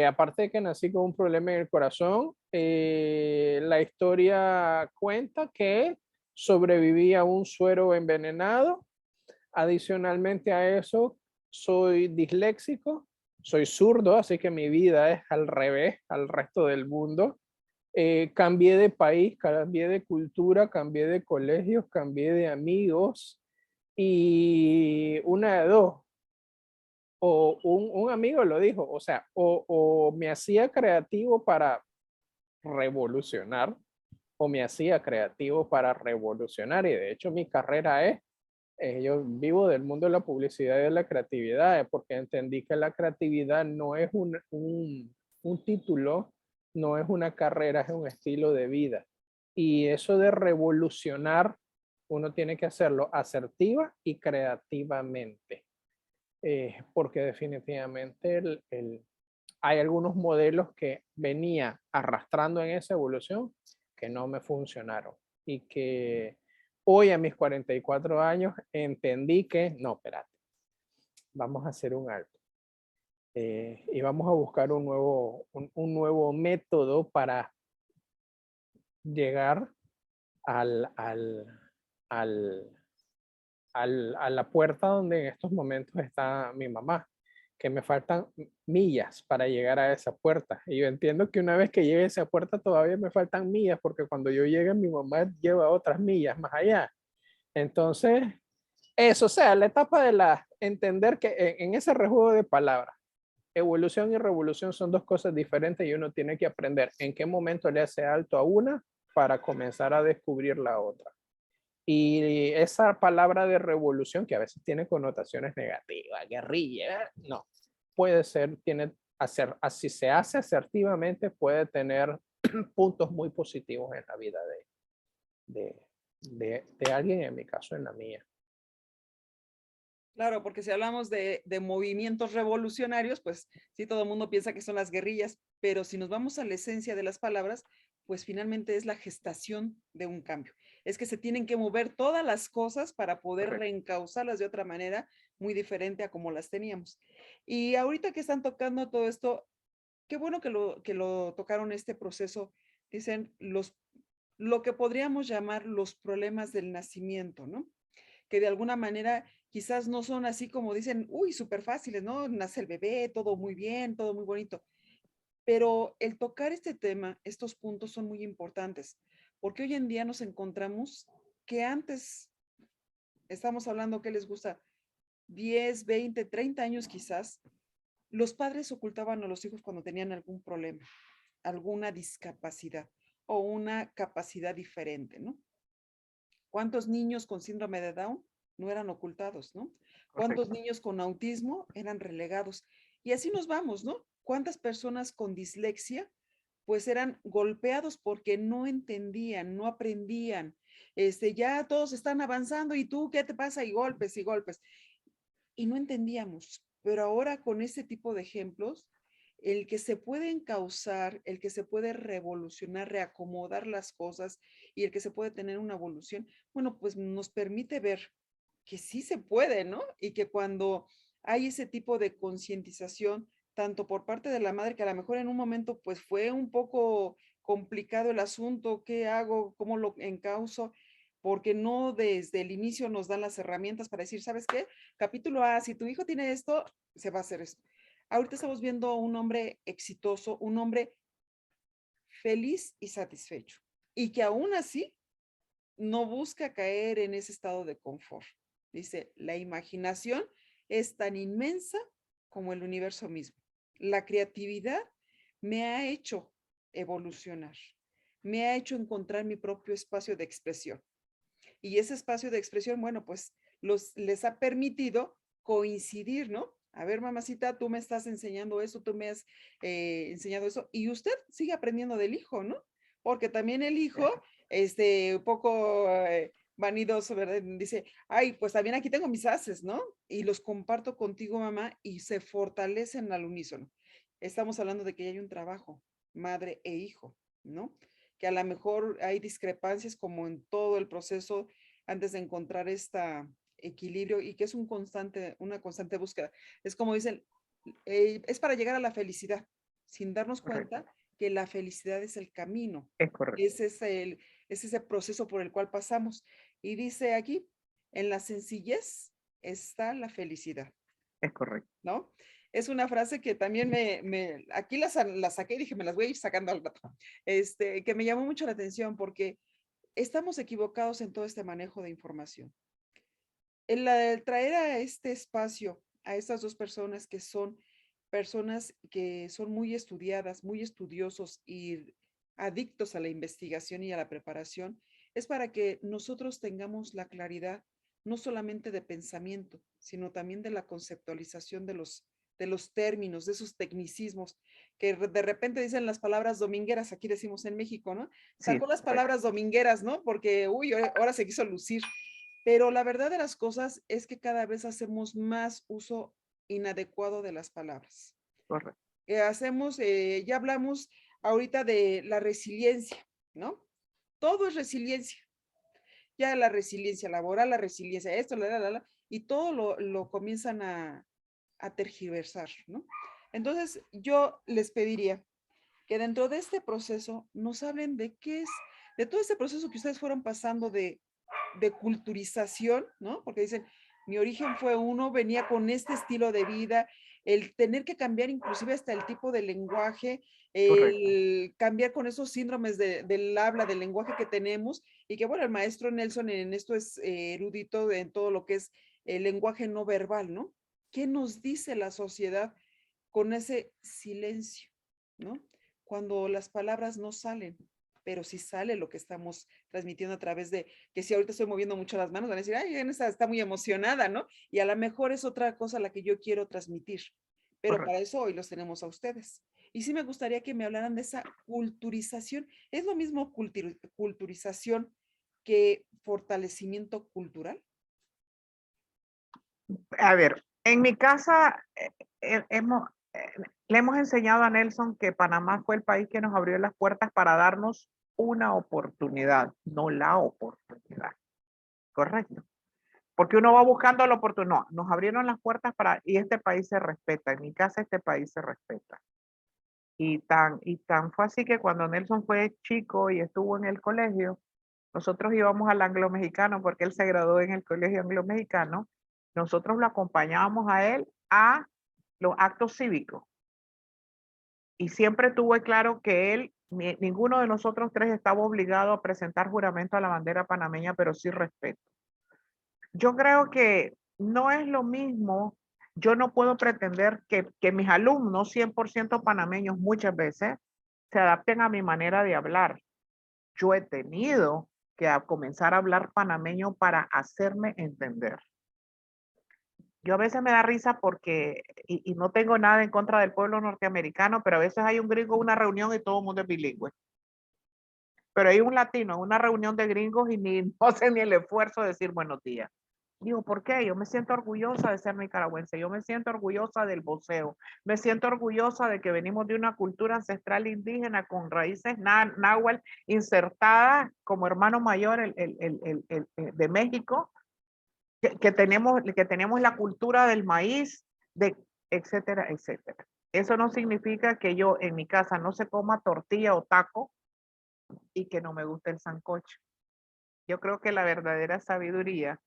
Aparte de que nací con un problema en el corazón, la historia cuenta que sobreviví a un suero envenenado. Adicionalmente a eso, soy disléxico, soy zurdo, así que mi vida es al revés al resto del mundo. Cambié de país, cambié de cultura, cambié de colegios, cambié de amigos y una de dos, o un amigo lo dijo, o sea, o me hacía creativo para revolucionar o me hacía creativo para revolucionar y de hecho mi carrera es yo vivo del mundo de la publicidad y de la creatividad, porque entendí que la creatividad no es un título, no es una carrera, es un estilo de vida. Y eso de revolucionar, uno tiene que hacerlo asertiva y creativamente, porque definitivamente hay algunos modelos que venía arrastrando en esa evolución que no me funcionaron y que hoy a mis 44 años entendí que no, espérate, vamos a hacer un alto y vamos a buscar un nuevo método para llegar al, al, al, a la puerta donde en estos momentos está mi mamá, que me faltan millas para llegar a esa puerta. Y yo entiendo que una vez que llegue a esa puerta todavía me faltan millas, porque cuando yo llegue mi mamá lleva otras millas más allá. Entonces, eso, o sea, la etapa de entender que en ese rejuego de palabras, evolución y revolución son dos cosas diferentes y uno tiene que aprender en qué momento le hace alto a una para comenzar a descubrir la otra. Y esa palabra de revolución, que a veces tiene connotaciones negativas, guerrilla, no, puede ser, así se hace asertivamente, puede tener puntos muy positivos en la vida de alguien, en mi caso, en la mía. Claro, porque si hablamos de movimientos revolucionarios, pues sí, todo el mundo piensa que son las guerrillas, pero si nos vamos a la esencia de las palabras, pues finalmente es la gestación de un cambio. Es que se tienen que mover todas las cosas para poder reencauzarlas de otra manera muy diferente a como las teníamos. Y ahorita que están tocando todo esto, qué bueno que lo tocaron este proceso, dicen lo que podríamos llamar los problemas del nacimiento, ¿no? Que de alguna manera quizás no son así como dicen, uy, súper fáciles, ¿no? Nace el bebé, todo muy bien, todo muy bonito. Pero el tocar este tema, estos puntos son muy importantes, porque hoy en día nos encontramos que antes, estamos hablando que les gusta 10, 20, 30 años quizás, los padres ocultaban a los hijos cuando tenían algún problema, alguna discapacidad o una capacidad diferente, ¿no? ¿Cuántos niños con síndrome de Down no eran ocultados, ¿no? ¿Cuántos niños con autismo eran relegados? Y así nos vamos, ¿no? ¿Cuántas personas con dislexia pues eran golpeados porque no entendían, no aprendían. Ya todos están avanzando y tú, ¿qué te pasa? Y golpes y golpes. Y no entendíamos. Pero ahora con este tipo de ejemplos, el que se puede encauzar, el que se puede revolucionar, reacomodar las cosas y el que se puede tener una evolución, bueno, pues nos permite ver que sí se puede, ¿no? Y que cuando hay ese tipo de concientización, tanto por parte de la madre, que a lo mejor en un momento pues fue un poco complicado el asunto, ¿qué hago? ¿Cómo lo encauzo? Porque no desde el inicio nos dan las herramientas para decir, ¿sabes qué? Capítulo A, si tu hijo tiene esto, se va a hacer esto. Ahorita estamos viendo un hombre exitoso, un hombre feliz y satisfecho, y que aún así no busca caer en ese estado de confort. Dice, la imaginación es tan inmensa como el universo mismo. La creatividad me ha hecho evolucionar, me ha hecho encontrar mi propio espacio de expresión. Y ese espacio de expresión, bueno, pues les ha permitido coincidir, ¿no? A ver, mamacita, tú me estás enseñando eso, tú me has enseñado eso, y usted sigue aprendiendo del hijo, ¿no? Porque también el hijo, un poco vanidoso, ¿verdad? Dice, ay, pues también aquí tengo mis haces, ¿no? Y los comparto contigo, mamá, y se fortalecen al unísono. Estamos hablando de que hay un trabajo, madre e hijo, ¿no? Que a lo mejor hay discrepancias como en todo el proceso antes de encontrar este equilibrio y que es una constante búsqueda. Es como dicen, es para llegar a la felicidad, sin darnos Correcto. cuenta que la felicidad es el camino, Es correcto. es ese proceso por el cual pasamos. Y dice aquí, en la sencillez está la felicidad, Es correcto. ¿no? Es una frase que también aquí la saqué y dije, me las voy a ir sacando al rato, que me llamó mucho la atención porque estamos equivocados en todo este manejo de información. El traer a este espacio a estas dos personas que son muy estudiadas, muy estudiosos y adictos a la investigación y a la preparación, es para que nosotros tengamos la claridad no solamente de pensamiento, sino también de la conceptualización de los términos, de esos tecnicismos, que de repente dicen las palabras domingueras, aquí decimos en México, ¿no? Sí, Sacó las correcto. palabras domingueras, ¿no? Porque, uy, ahora se quiso lucir. Pero la verdad de las cosas es que cada vez hacemos más uso inadecuado de las palabras. Correcto. Ya hablamos ahorita de la resiliencia, ¿no? Todo es resiliencia. Ya la resiliencia laboral, la resiliencia, esto, y todo lo comienzan a tergiversar, ¿no? Entonces, yo les pediría que dentro de este proceso nos hablen de qué es, de todo este proceso que ustedes fueron pasando de culturización, ¿no? Porque dicen, mi origen fue uno, venía con este estilo de vida, el tener que cambiar inclusive hasta el tipo de lenguaje, Correcto. el cambiar con esos síndromes del habla, del lenguaje que tenemos, y que bueno, el maestro Nelson en esto es erudito en todo lo que es el lenguaje no verbal, ¿no? ¿Qué nos dice la sociedad con ese silencio, ¿no? Cuando las palabras no salen, pero sí sale lo que estamos transmitiendo a través de, que si ahorita estoy moviendo mucho las manos, van a decir, ay, está muy emocionada, ¿no? Y a lo mejor es otra cosa la que yo quiero transmitir, pero Correcto. para eso hoy los tenemos a ustedes. Y sí me gustaría que me hablaran de esa culturización. ¿Es lo mismo culturización que fortalecimiento cultural? A ver, en mi casa le hemos enseñado a Nelson que Panamá fue el país que nos abrió las puertas para darnos una oportunidad, no la oportunidad. Correcto. Porque uno va buscando la oportunidad. No, nos abrieron las puertas y este país se respeta. En mi casa este país se respeta. Y tan fue así que cuando Nelson fue chico y estuvo en el colegio, nosotros íbamos al anglo-mexicano porque él se graduó en el colegio anglo-mexicano. Nosotros lo acompañábamos a él a los actos cívicos. Y siempre tuve claro que ninguno de nosotros tres estaba obligado a presentar juramento a la bandera panameña, pero sí respeto. Yo creo que no es lo mismo, yo no puedo pretender que mis alumnos 100% panameños muchas veces se adapten a mi manera de hablar. Yo he tenido que comenzar a hablar panameño para hacerme entender. Yo a veces me da risa porque, y no tengo nada en contra del pueblo norteamericano, pero a veces hay un gringo en una reunión y todo el mundo es bilingüe. Pero hay un latino en una reunión de gringos y ni no hace ni el esfuerzo de decir buenos días. Digo, ¿por qué? Yo me siento orgullosa de ser nicaragüense, yo me siento orgullosa del voceo, me siento orgullosa de que venimos de una cultura ancestral indígena con raíces náhuatl insertadas como hermano mayor de México, que tenemos la cultura del maíz, de, etcétera, etcétera. Eso no significa que yo en mi casa no se coma tortilla o taco y que no me guste el sancocho. Yo creo que la verdadera sabiduría,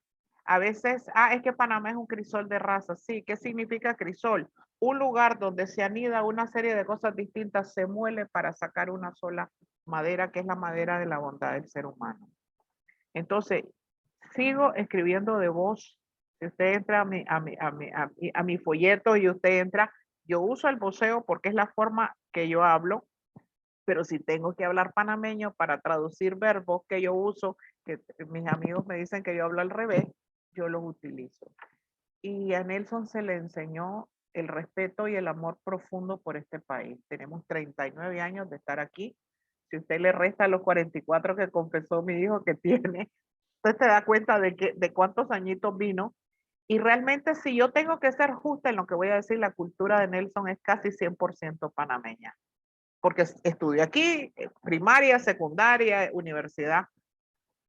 a veces, es que Panamá es un crisol de razas. Sí, ¿qué significa crisol? Un lugar donde se anida una serie de cosas distintas, se muele para sacar una sola madera, que es la madera de la bondad del ser humano. Entonces, sigo escribiendo de voz. Si usted entra a mi folleto y usted entra, yo uso el voceo porque es la forma que yo hablo, pero si tengo que hablar panameño para traducir verbos que yo uso, que mis amigos me dicen que yo hablo al revés, yo los utilizo. Y a Nelson se le enseñó el respeto y el amor profundo por este país. Tenemos 39 años de estar aquí. Si usted le resta los 44 que confesó mi hijo que tiene, usted se da cuenta de cuántos añitos vino. Y realmente, si yo tengo que ser justa en lo que voy a decir, la cultura de Nelson es casi 100% panameña, porque estudió aquí, primaria, secundaria, universidad.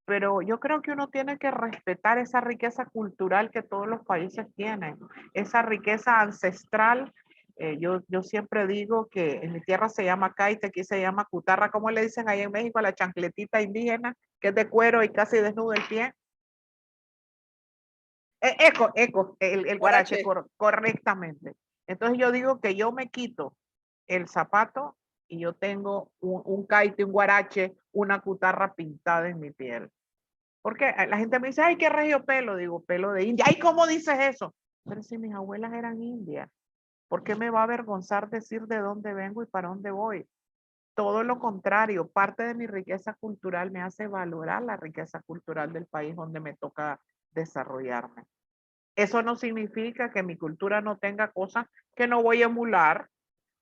Pero yo creo que uno tiene que respetar esa riqueza cultural que todos los países tienen, esa riqueza ancestral. Yo siempre digo que en mi tierra se llama caite, aquí se llama cutarra. ¿Cómo le dicen ahí en México a la chancletita indígena, que es de cuero y casi desnudo el pie? El guarache, correctamente. Entonces yo digo que yo me quito el zapato y yo tengo un caite, un guarache, una cutarra pintada en mi piel. Porque la gente me dice, ay, qué regio pelo. Digo, pelo de India. Ay, ¿cómo dices eso? Pero si mis abuelas eran indias, ¿por qué me va a avergonzar decir de dónde vengo y para dónde voy? Todo lo contrario, parte de mi riqueza cultural me hace valorar la riqueza cultural del país donde me toca desarrollarme. Eso no significa que mi cultura no tenga cosas que no voy a emular,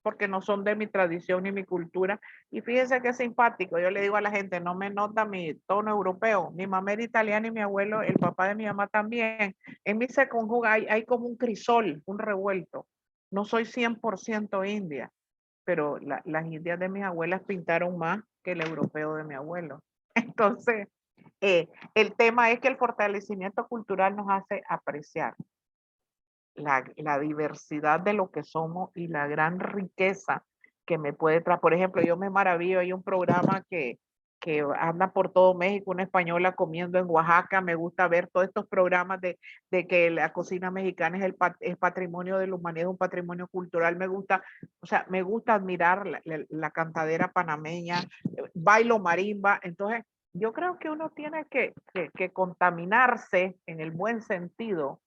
porque no son de mi tradición ni mi cultura. Y fíjense qué simpático, yo le digo a la gente, no me nota mi tono europeo, mi mamá era italiana y mi abuelo, el papá de mi mamá también. En mí se conjuga, hay como un crisol, un revuelto. No soy 100% india, pero las indias de mis abuelas pintaron más que el europeo de mi abuelo. Entonces, el tema es que el fortalecimiento cultural nos hace apreciar la diversidad de lo que somos y la gran riqueza que me puede traer. Por ejemplo, yo me maravillo, hay un programa que anda por todo México, una española comiendo en Oaxaca. Me gusta ver todos estos programas de que la cocina mexicana es patrimonio de la humanidad, un patrimonio cultural. Me gusta, o sea, me gusta admirar la cantadera panameña, bailo marimba. Entonces, yo creo que uno tiene que contaminarse en el buen sentido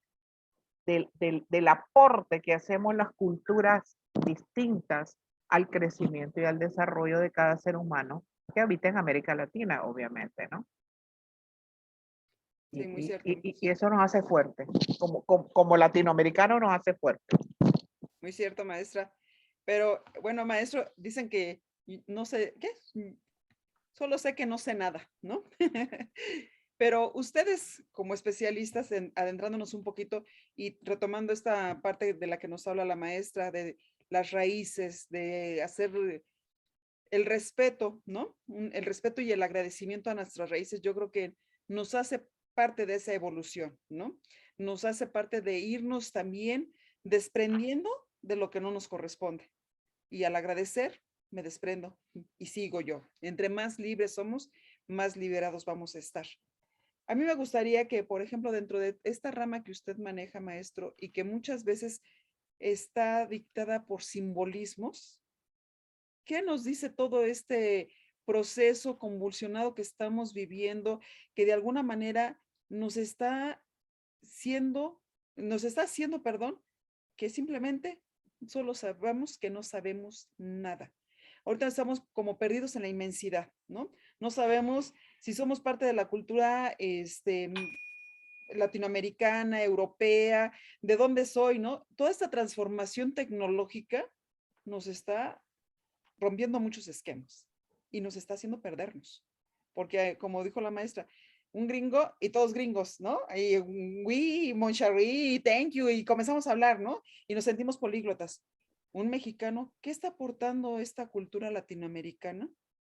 del aporte que hacemos las culturas distintas al crecimiento y al desarrollo de cada ser humano que habita en América Latina, obviamente, ¿no? Sí, muy cierto. Y eso nos hace fuerte, como latinoamericanos nos hace fuerte. Muy cierto, maestra. Pero bueno, maestro, dicen que no sé, ¿qué? Solo sé que no sé nada, ¿no? Pero ustedes como especialistas, adentrándonos un poquito y retomando esta parte de la que nos habla la maestra, de las raíces, de hacer el respeto, ¿no? El respeto y el agradecimiento a nuestras raíces, yo creo que nos hace parte de esa evolución, ¿no? Nos hace parte de irnos también desprendiendo de lo que no nos corresponde. Y al agradecer, me desprendo y sigo yo. Entre más libres somos, más liberados vamos a estar. A mí me gustaría que, por ejemplo, dentro de esta rama que usted maneja, maestro, y que muchas veces está dictada por simbolismos, ¿qué nos dice todo este proceso convulsionado que estamos viviendo, que de alguna manera nos está haciendo, perdón, que simplemente solo sabemos que no sabemos nada? Ahorita estamos como perdidos en la inmensidad, ¿no? No sabemos si somos parte de la cultura, latinoamericana, europea, de dónde soy, ¿no? Toda esta transformación tecnológica nos está rompiendo muchos esquemas y nos está haciendo perdernos. Porque, como dijo la maestra, un gringo y todos gringos, ¿no? Ahí, we, Moncherry, thank you, y comenzamos a hablar, ¿no? Y nos sentimos políglotas. Un mexicano, ¿qué está aportando esta cultura latinoamericana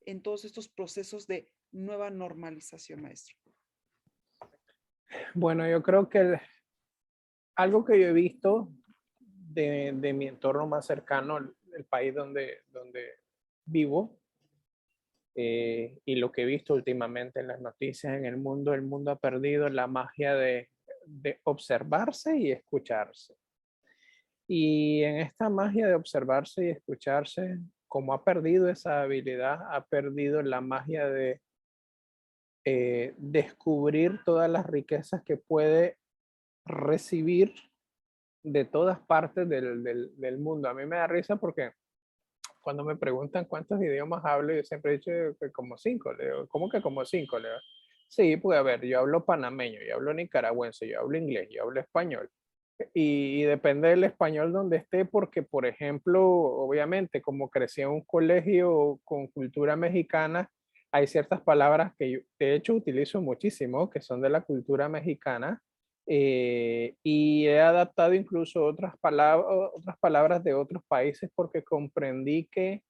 en todos estos procesos de nueva normalización, maestro? Bueno, yo creo que algo que yo he visto de mi entorno más cercano, el país donde vivo, y lo que he visto últimamente en las noticias en el mundo ha perdido la magia de observarse y escucharse. Y en esta magia de observarse y escucharse, como ha perdido esa habilidad, ha perdido la magia de descubrir todas las riquezas que puede recibir de todas partes del mundo. A mí me da risa porque cuando me preguntan cuántos idiomas hablo, yo siempre he dicho que como 5. Le digo, ¿cómo que como 5? Le digo, sí, pues a ver, yo hablo panameño, yo hablo nicaragüense, yo hablo inglés, yo hablo español. Y depende del español donde esté, porque, por ejemplo, obviamente, como crecí en un colegio con cultura mexicana, hay ciertas palabras que yo, de hecho, utilizo muchísimo, que son de la cultura mexicana, y he adaptado incluso otras palabras de otros países porque comprendí que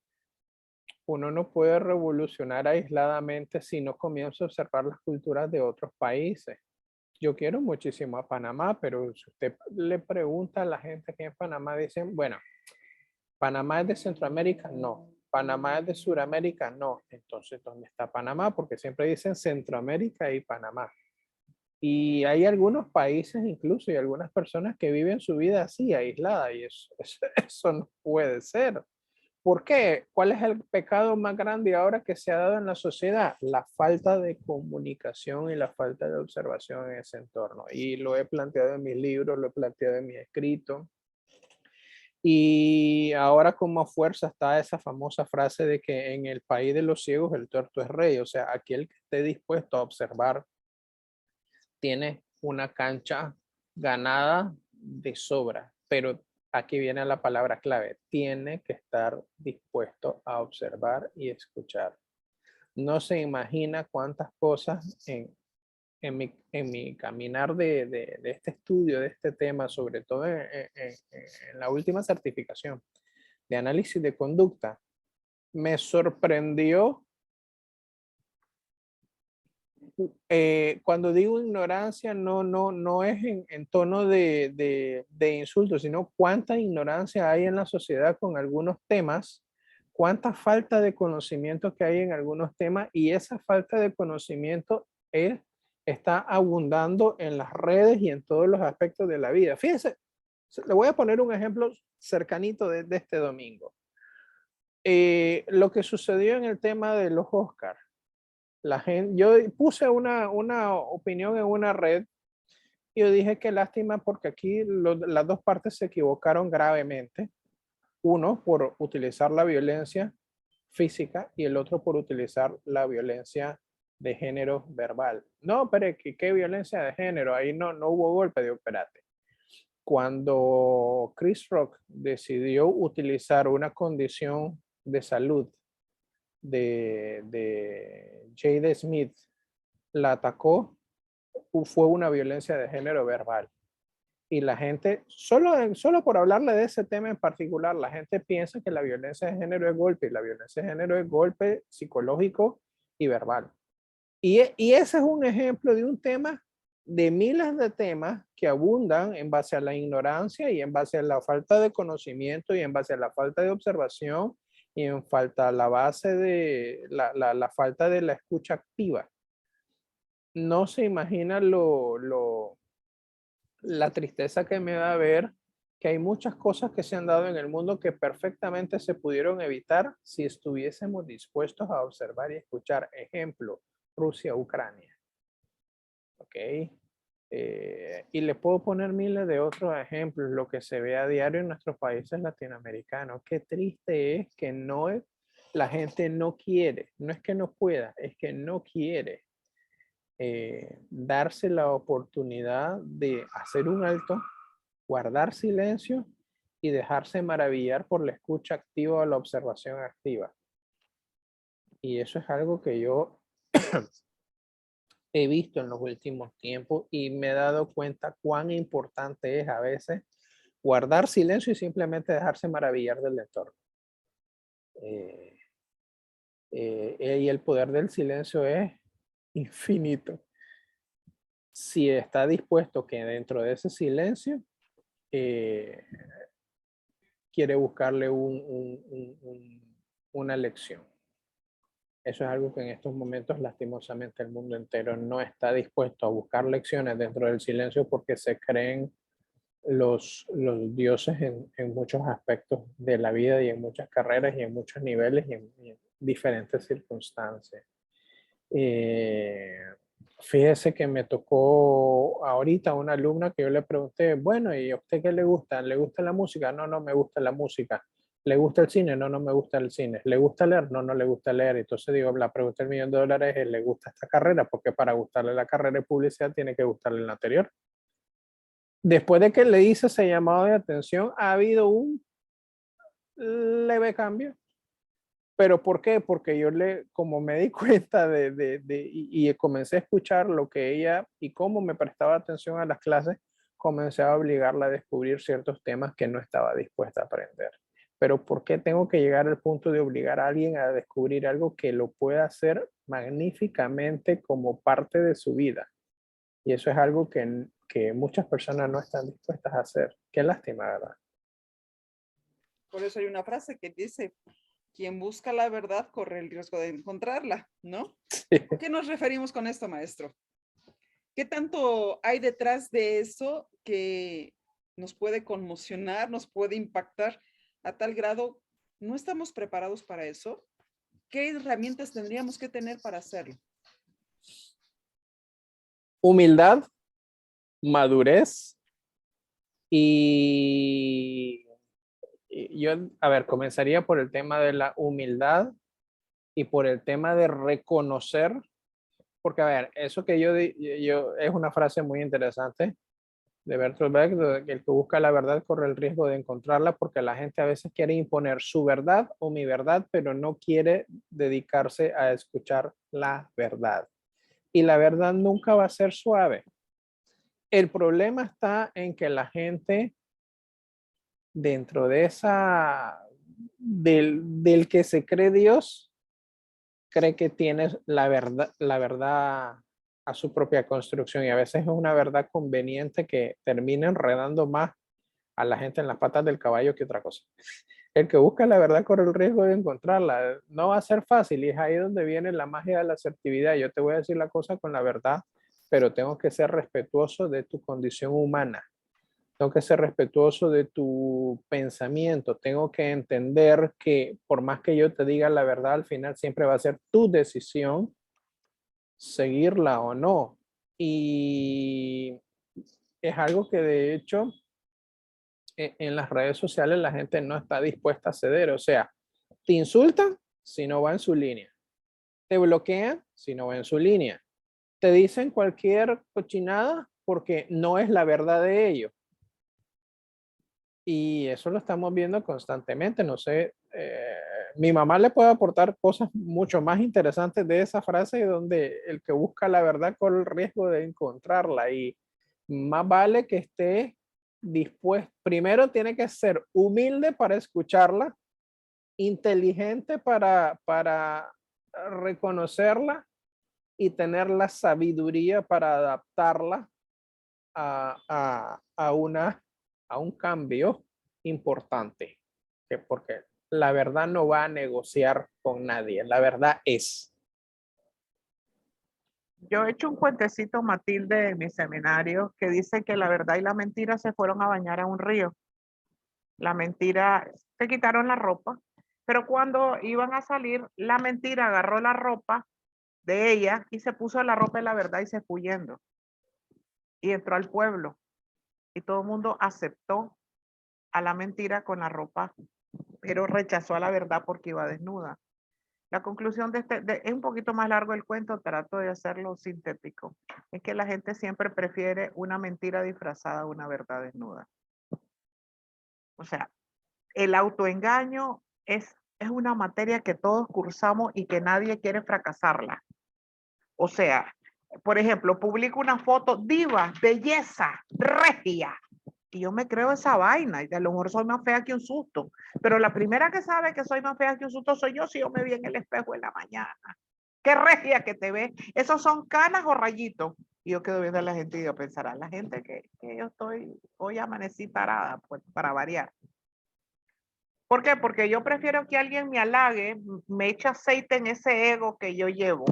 uno no puede revolucionar aisladamente si no comienza a observar las culturas de otros países. Yo quiero muchísimo a Panamá, pero si usted le pregunta a la gente que en Panamá dicen, bueno, ¿Panamá es de Centroamérica? No. ¿Panamá es de Sudamérica? No. Entonces, ¿dónde está Panamá? Porque siempre dicen Centroamérica y Panamá. Y hay algunos países incluso y algunas personas que viven su vida así, aislada, y eso no puede ser. ¿Por qué? ¿Cuál es el pecado más grande ahora que se ha dado en la sociedad? La falta de comunicación y la falta de observación en ese entorno. Y lo he planteado en mis libros, lo he planteado en mi escrito. Y ahora como fuerza está esa famosa frase de que en el país de los ciegos el tuerto es rey. O sea, aquel que esté dispuesto a observar tiene una cancha ganada de sobra, pero aquí viene la palabra clave, tiene que estar dispuesto a observar y escuchar. No se imagina cuántas cosas en mi caminar de este estudio, de este tema, sobre todo en la última certificación de análisis de conducta, me sorprendió. Cuando digo ignorancia, no es en tono de insulto, sino cuánta ignorancia hay en la sociedad con algunos temas, cuánta falta de conocimiento que hay en algunos temas, y esa falta de conocimiento está abundando en las redes y en todos los aspectos de la vida. Fíjense, le voy a poner un ejemplo cercanito de este domingo. Lo que sucedió en el tema de los Oscars. La gente, yo puse una opinión en una red y yo dije que lástima porque aquí las dos partes se equivocaron gravemente. Uno por utilizar la violencia física y el otro por utilizar la violencia de género verbal. No, pero ¿qué violencia de género? Ahí no hubo golpe. De espérate. Cuando Chris Rock decidió utilizar una condición de salud de Jada Smith, la atacó, fue una violencia de género verbal. Y la gente, solo por hablarle de ese tema en particular, la gente piensa que la violencia de género es golpe, y la violencia de género es golpe psicológico y verbal. Y ese es un ejemplo de un tema, de miles de temas que abundan en base a la ignorancia y en base a la falta de conocimiento y en base a la falta de observación y en falta la base de la falta de la escucha activa. No se imagina la tristeza que me da ver que hay muchas cosas que se han dado en el mundo que perfectamente se pudieron evitar si estuviésemos dispuestos a observar y escuchar. Ejemplo, Rusia, Ucrania. ¿Ok? Y le puedo poner miles de otros ejemplos, lo que se ve a diario en nuestros países latinoamericanos. Qué triste es que la gente no quiere, no es que no pueda, es que no quiere darse la oportunidad de hacer un alto, guardar silencio y dejarse maravillar por la escucha activa o la observación activa. Y eso es algo que yo he visto en los últimos tiempos y me he dado cuenta cuán importante es a veces guardar silencio y simplemente dejarse maravillar del entorno. Y el poder del silencio es infinito. Si está dispuesto que dentro de ese silencio quiere buscarle una lección. Eso es algo que en estos momentos lastimosamente el mundo entero no está dispuesto a buscar lecciones dentro del silencio porque se creen los dioses en muchos aspectos de la vida y en muchas carreras y en muchos niveles y en diferentes circunstancias. Fíjese que me tocó ahorita una alumna que yo le pregunté, bueno, ¿y a usted qué le gusta? ¿Le gusta la música? No, no me gusta la música. ¿Le gusta el cine? No, no me gusta el cine. ¿Le gusta leer? No, no le gusta leer. Entonces digo, la pregunta del $1.000.000 es, ¿le gusta esta carrera? Porque para gustarle la carrera de publicidad tiene que gustarle la anterior. Después de que le hice ese llamado de atención, ha habido un leve cambio. ¿Pero por qué? Porque yo como me di cuenta y comencé a escuchar lo que ella y cómo me prestaba atención a las clases, comencé a obligarla a descubrir ciertos temas que no estaba dispuesta a aprender. Pero ¿por qué tengo que llegar al punto de obligar a alguien a descubrir algo que lo pueda hacer magníficamente como parte de su vida? Y eso es algo que muchas personas no están dispuestas a hacer. Qué lástima, ¿verdad? Por eso hay una frase que dice, quien busca la verdad corre el riesgo de encontrarla, ¿no? ¿A qué nos referimos con esto, maestro? ¿Qué tanto hay detrás de eso que nos puede conmocionar, nos puede impactar a tal grado? ¿No estamos preparados para eso? ¿Qué herramientas tendríamos que tener para hacerlo? Humildad, madurez y yo, a ver, comenzaría por el tema de la humildad y por el tema de reconocer, porque a ver, eso que yo es una frase muy interesante de Bertolt Brecht, de que el que busca la verdad corre el riesgo de encontrarla, porque la gente a veces quiere imponer su verdad o mi verdad, pero no quiere dedicarse a escuchar la verdad. Y la verdad nunca va a ser suave. El problema está en que la gente dentro de del que se cree Dios, cree que tiene la verdad a su propia construcción y a veces es una verdad conveniente que termina enredando más a la gente en las patas del caballo que otra cosa. El que busca la verdad corre el riesgo de encontrarla. No va a ser fácil y es ahí donde viene la magia de la asertividad. Yo te voy a decir la cosa con la verdad, pero tengo que ser respetuoso de tu condición humana. Tengo que ser respetuoso de tu pensamiento. Tengo que entender que por más que yo te diga la verdad, al final siempre va a ser tu decisión seguirla o no. Y es algo que de hecho en las redes sociales la gente no está dispuesta a ceder. O sea, te insultan si no va en su línea. Te bloquean si no va en su línea. Te dicen cualquier cochinada porque no es la verdad de ellos. Y eso lo estamos viendo constantemente. No sé, mi mamá le puede aportar cosas mucho más interesantes de esa frase donde el que busca la verdad corre el riesgo de encontrarla y más vale que esté dispuesto. Primero tiene que ser humilde para escucharla, inteligente para reconocerla y tener la sabiduría para adaptarla a un cambio importante, porque la verdad no va a negociar con nadie, la verdad es. Yo he hecho un cuentecito, Matilde, en mi seminario, que dice que la verdad y la mentira se fueron a bañar a un río. La mentira, se quitaron la ropa, pero cuando iban a salir, la mentira agarró la ropa de ella y se puso la ropa de la verdad y se fue huyendo. Y entró al pueblo y todo el mundo aceptó a la mentira con la ropa, pero rechazó a la verdad porque iba desnuda. La conclusión de es un poquito más largo el cuento, trato de hacerlo sintético. Es que la gente siempre prefiere una mentira disfrazada a una verdad desnuda. O sea, el autoengaño es una materia que todos cursamos y que nadie quiere fracasarla. O sea, por ejemplo, publico una foto diva, belleza, regia. Y yo me creo esa vaina y a lo mejor soy más fea que un susto. Pero la primera que sabe que soy más fea que un susto soy yo si yo me vi en el espejo en la mañana. Qué regia que te ves. ¿Esos son canas o rayitos? Y yo quedo viendo a la gente y yo pensará, la gente que yo estoy, hoy amanecí parada, pues, para variar. ¿Por qué? Porque yo prefiero que alguien me halague, me eche aceite en ese ego que yo llevo.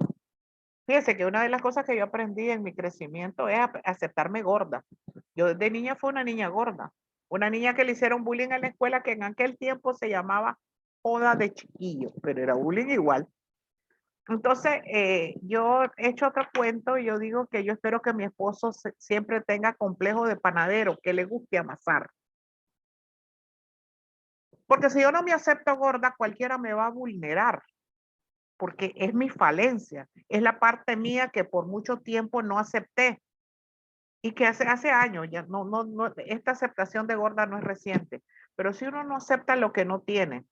Fíjense que una de las cosas que yo aprendí en mi crecimiento es aceptarme gorda. Yo desde niña fui una niña gorda. Una niña que le hicieron bullying en la escuela que en aquel tiempo se llamaba joda de chiquillo, pero era bullying igual. Entonces, yo he hecho otro cuento y yo digo que yo espero que mi esposo siempre tenga complejo de panadero, que le guste amasar. Porque si yo no me acepto gorda, cualquiera me va a vulnerar, porque es mi falencia, es la parte mía que por mucho tiempo no acepté y que hace años, ya no, esta aceptación de gorda no es reciente, pero si uno no acepta lo que no tiene,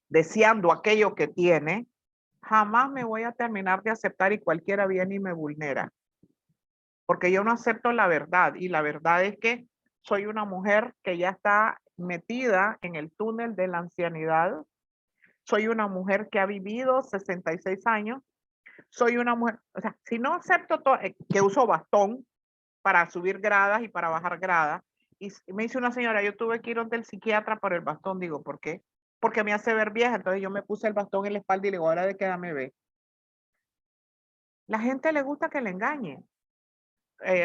deseando aquello que tiene, jamás me voy a terminar de aceptar y cualquiera viene y me vulnera, porque yo no acepto la verdad y la verdad es que soy una mujer que ya está metida en el túnel de la ancianidad. Soy una mujer que ha vivido 66 años. Soy una mujer, o sea, si no acepto que uso bastón para subir gradas y para bajar gradas, y me dice una señora, yo tuve que ir donde el psiquiatra por el bastón, digo, ¿por qué? Porque me hace ver vieja, entonces yo me puse el bastón en la espalda y le digo, ahora de qué edad me ve. La gente le gusta que le engañen.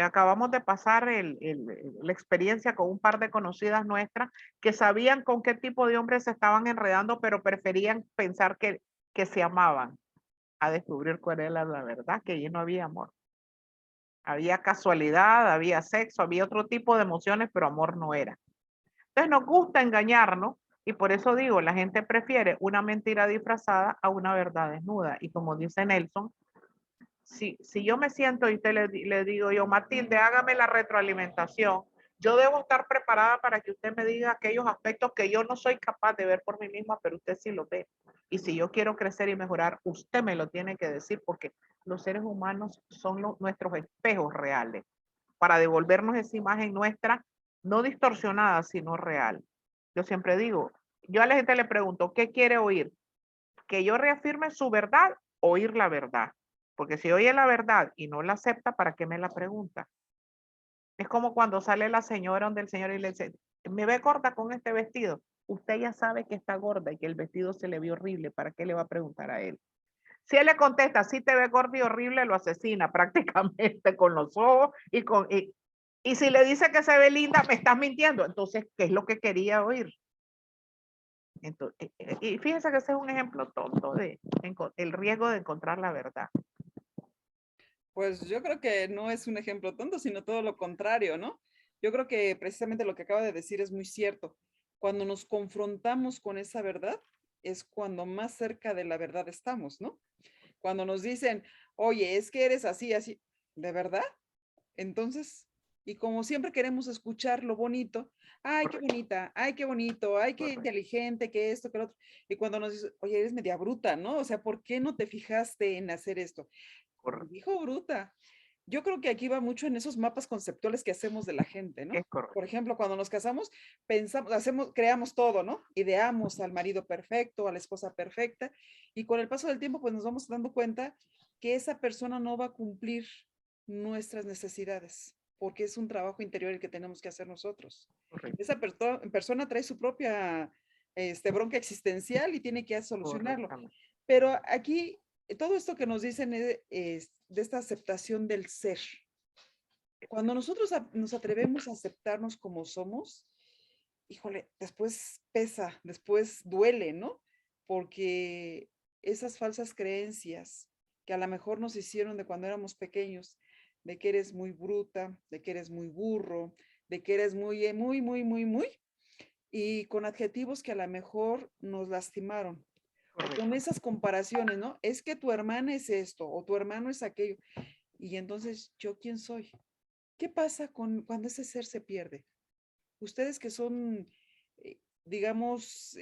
Acabamos de pasar la experiencia con un par de conocidas nuestras que sabían con qué tipo de hombres se estaban enredando, pero preferían pensar que se amaban, a descubrir cuál era la verdad, que allí no había amor. Había casualidad, había sexo, había otro tipo de emociones, pero amor no era. Entonces nos gusta engañarnos y por eso digo, la gente prefiere una mentira disfrazada a una verdad desnuda. Y como dice Nelson, si yo me siento y le digo yo, Matilde, hágame la retroalimentación, yo debo estar preparada para que usted me diga aquellos aspectos que yo no soy capaz de ver por mí misma, pero usted sí lo ve. Y si yo quiero crecer y mejorar, usted me lo tiene que decir porque los seres humanos son nuestros espejos reales para devolvernos esa imagen nuestra, no distorsionada, sino real. Yo siempre digo, yo a la gente le pregunto, ¿qué quiere oír? Que yo reafirme su verdad, oír la verdad. Porque si oye la verdad y no la acepta, ¿para qué me la pregunta? Es como cuando sale la señora donde el señor y le dice, me ve gorda con este vestido. Usted ya sabe que está gorda y que el vestido se le vio horrible. ¿Para qué le va a preguntar a él? Si él le contesta, sí te ve gorda y horrible, lo asesina prácticamente con los ojos y si le dice que se ve linda, me estás mintiendo. Entonces, ¿qué es lo que quería oír? Entonces, y fíjense que ese es un ejemplo tonto de el riesgo de encontrar la verdad. Pues yo creo que no es un ejemplo tonto, sino todo lo contrario, ¿no? Yo creo que precisamente lo que acaba de decir es muy cierto. Cuando nos confrontamos con esa verdad, es cuando más cerca de la verdad estamos, ¿no? Cuando nos dicen, oye, es que eres así, así, ¿de verdad? Entonces, y como siempre queremos escuchar lo bonito, ay, qué bonita, ay, qué bonito, ay, qué inteligente, que esto, que lo otro. Y cuando nos dice, oye, eres media bruta, ¿no? O sea, ¿por qué no te fijaste en hacer esto? Dijo bruta. Yo creo que aquí va mucho en esos mapas conceptuales que hacemos de la gente, ¿no? Es correcto. Por ejemplo, cuando nos casamos, pensamos, creamos todo, ¿no? Ideamos al marido perfecto, a la esposa perfecta, y con el paso del tiempo, pues nos vamos dando cuenta que esa persona no va a cumplir nuestras necesidades, porque es un trabajo interior el que tenemos que hacer nosotros. Correcto. Esa persona trae su propia bronca existencial y tiene que solucionarlo. Pero aquí todo esto que nos dicen es de esta aceptación del ser. Cuando nosotros nos atrevemos a aceptarnos como somos, híjole, después pesa, después duele, ¿no? Porque esas falsas creencias que a lo mejor nos hicieron de cuando éramos pequeños, de que eres muy bruta, de que eres muy burro, de que eres muy, y con adjetivos que a lo mejor nos lastimaron con esas comparaciones, ¿no? Es que tu hermana es esto o tu hermano es aquello. Y entonces, ¿yo quién soy? ¿Qué pasa cuando ese ser se pierde? Ustedes que son, digamos,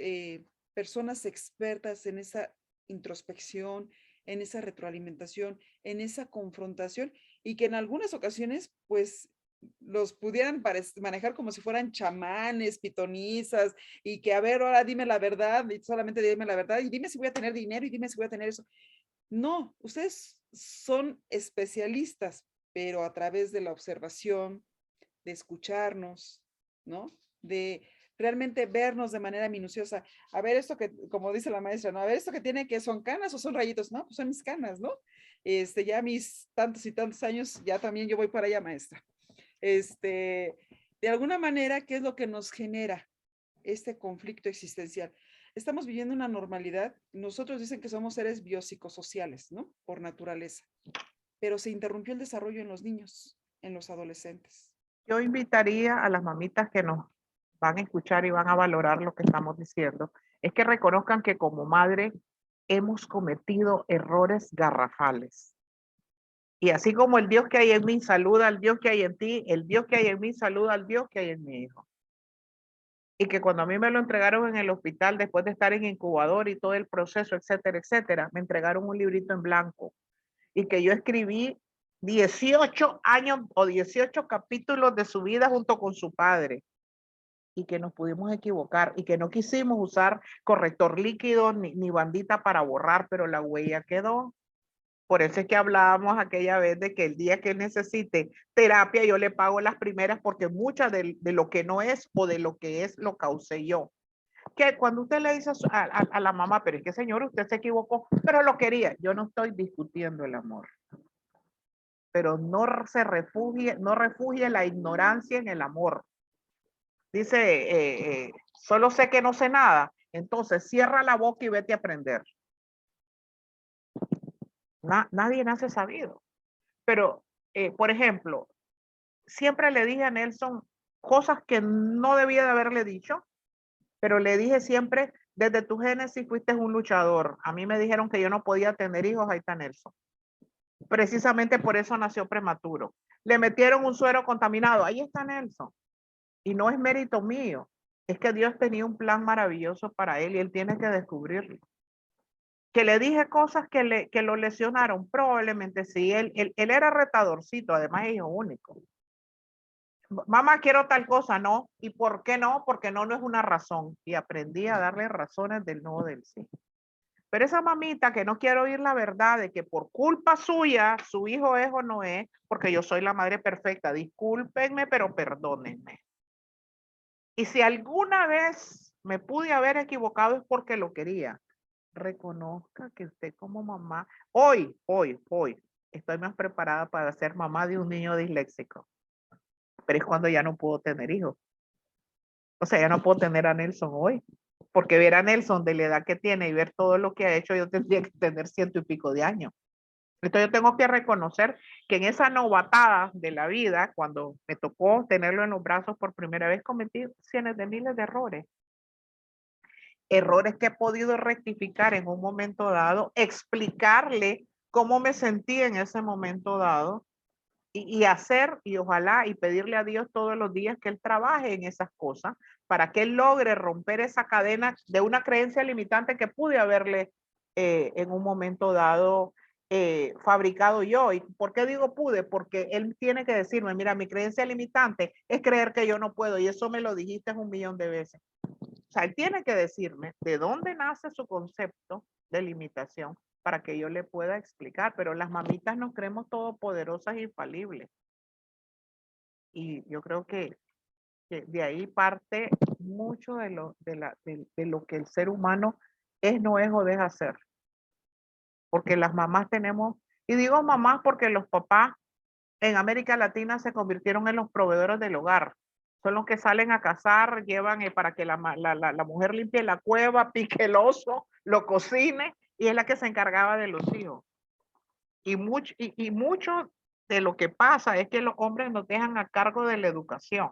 personas expertas en esa introspección, en esa retroalimentación, en esa confrontación, y que en algunas ocasiones, pues, los pudieran manejar como si fueran chamanes, pitonisas, y que, a ver, ahora dime la verdad, y solamente dime la verdad, y dime si voy a tener dinero, y dime si voy a tener eso. No, ustedes son especialistas, pero a través de la observación, de escucharnos, ¿no? De realmente vernos de manera minuciosa. A ver, esto que, como dice la maestra, ¿no? A ver, esto que tiene, que son canas o son rayitos, ¿no? Pues son mis canas, ¿no? Ya mis tantos y tantos años, ya también yo voy para allá, maestra. De alguna manera, ¿qué es lo que nos genera este conflicto existencial? Estamos viviendo una normalidad. Nosotros dicen que somos seres biopsicosociales, ¿no? Por naturaleza. Pero se interrumpió el desarrollo en los niños, en los adolescentes. Yo invitaría a las mamitas que nos van a escuchar y van a valorar lo que estamos diciendo, es que reconozcan que como madre hemos cometido errores garrafales. Y así como el Dios que hay en mí saluda al Dios que hay en ti, el Dios que hay en mí saluda al Dios que hay en mi hijo. Y que cuando a mí me lo entregaron en el hospital, después de estar en incubador y todo el proceso, etcétera, etcétera, me entregaron un librito en blanco y que yo escribí 18 años o 18 capítulos de su vida junto con su padre y que nos pudimos equivocar y que no quisimos usar corrector líquido ni bandita para borrar, pero la huella quedó. Por eso es que hablábamos aquella vez de que el día que necesite terapia yo le pago las primeras porque mucha de lo que no es o de lo que es lo causé yo. Que cuando usted le dice a la mamá, pero es que señor, usted se equivocó, pero lo quería. Yo no estoy discutiendo el amor. Pero no se refugie, no refugie la ignorancia en el amor. Dice, solo sé que no sé nada. Entonces cierra la boca y vete a aprender. Nadie nace sabido. Pero, por ejemplo, siempre le dije a Nelson cosas que no debía de haberle dicho, pero le dije siempre, desde tu génesis fuiste un luchador. A mí me dijeron que yo no podía tener hijos, ahí está Nelson. Precisamente por eso nació prematuro. Le metieron un suero contaminado, ahí está Nelson. Y no es mérito mío, es que Dios tenía un plan maravilloso para él y él tiene que descubrirlo. Que le dije cosas que lo lesionaron, probablemente sí, él era retadorcito, además es hijo único. Mamá, quiero tal cosa, no. ¿Y por qué no? Porque no es una razón. Y aprendí a darle razones del no del sí. Pero esa mamita que no quiere oír la verdad de que por culpa suya su hijo es o no es, porque yo soy la madre perfecta, discúlpenme, pero perdónenme. Y si alguna vez me pude haber equivocado es porque lo quería. Reconozca que usted como mamá, hoy, estoy más preparada para ser mamá de un niño disléxico. Pero es cuando ya no puedo tener hijos. O sea, ya no puedo tener a Nelson hoy. Porque ver a Nelson de la edad que tiene y ver todo lo que ha hecho, yo tendría que tener 100 y pico de años. Entonces yo tengo que reconocer que en esa novatada de la vida, cuando me tocó tenerlo en los brazos por primera vez, cometí cientos de miles de errores. Errores que he podido rectificar en un momento dado, explicarle cómo me sentí en ese momento dado y hacer y ojalá y pedirle a Dios todos los días que Él trabaje en esas cosas para que Él logre romper esa cadena de una creencia limitante que pude haberle en un momento dado fabricado yo. ¿Y por qué digo pude? Porque Él tiene que decirme, mira, mi creencia limitante es creer que yo no puedo y eso me lo dijiste 1.000.000 de veces. O sea, Él tiene que decirme de dónde nace su concepto de limitación para que yo le pueda explicar, pero las mamitas nos creemos todopoderosas e infalibles. Y yo creo que de ahí parte mucho de lo que el ser humano es, no es o deja ser. Porque las mamás tenemos, y digo mamás porque los papás en América Latina se convirtieron en los proveedores del hogar. Son los que salen a cazar, llevan para que la mujer limpie la cueva, pique el oso, lo cocine, y es la que se encargaba de los hijos. Y mucho de lo que pasa es que los hombres nos dejan a cargo de la educación.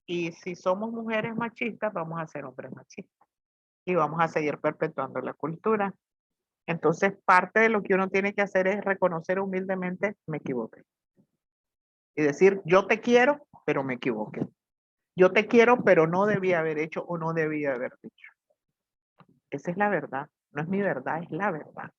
Y si somos mujeres machistas, vamos a ser hombres machistas. y vamos a seguir perpetuando la cultura. Entonces, parte de lo que uno tiene que hacer es reconocer humildemente, me equivoqué. Y decir, yo te quiero, pero me equivoqué. Yo te quiero, pero no debía haber hecho o no debía haber dicho. Esa es la verdad. No es mi verdad, es la verdad.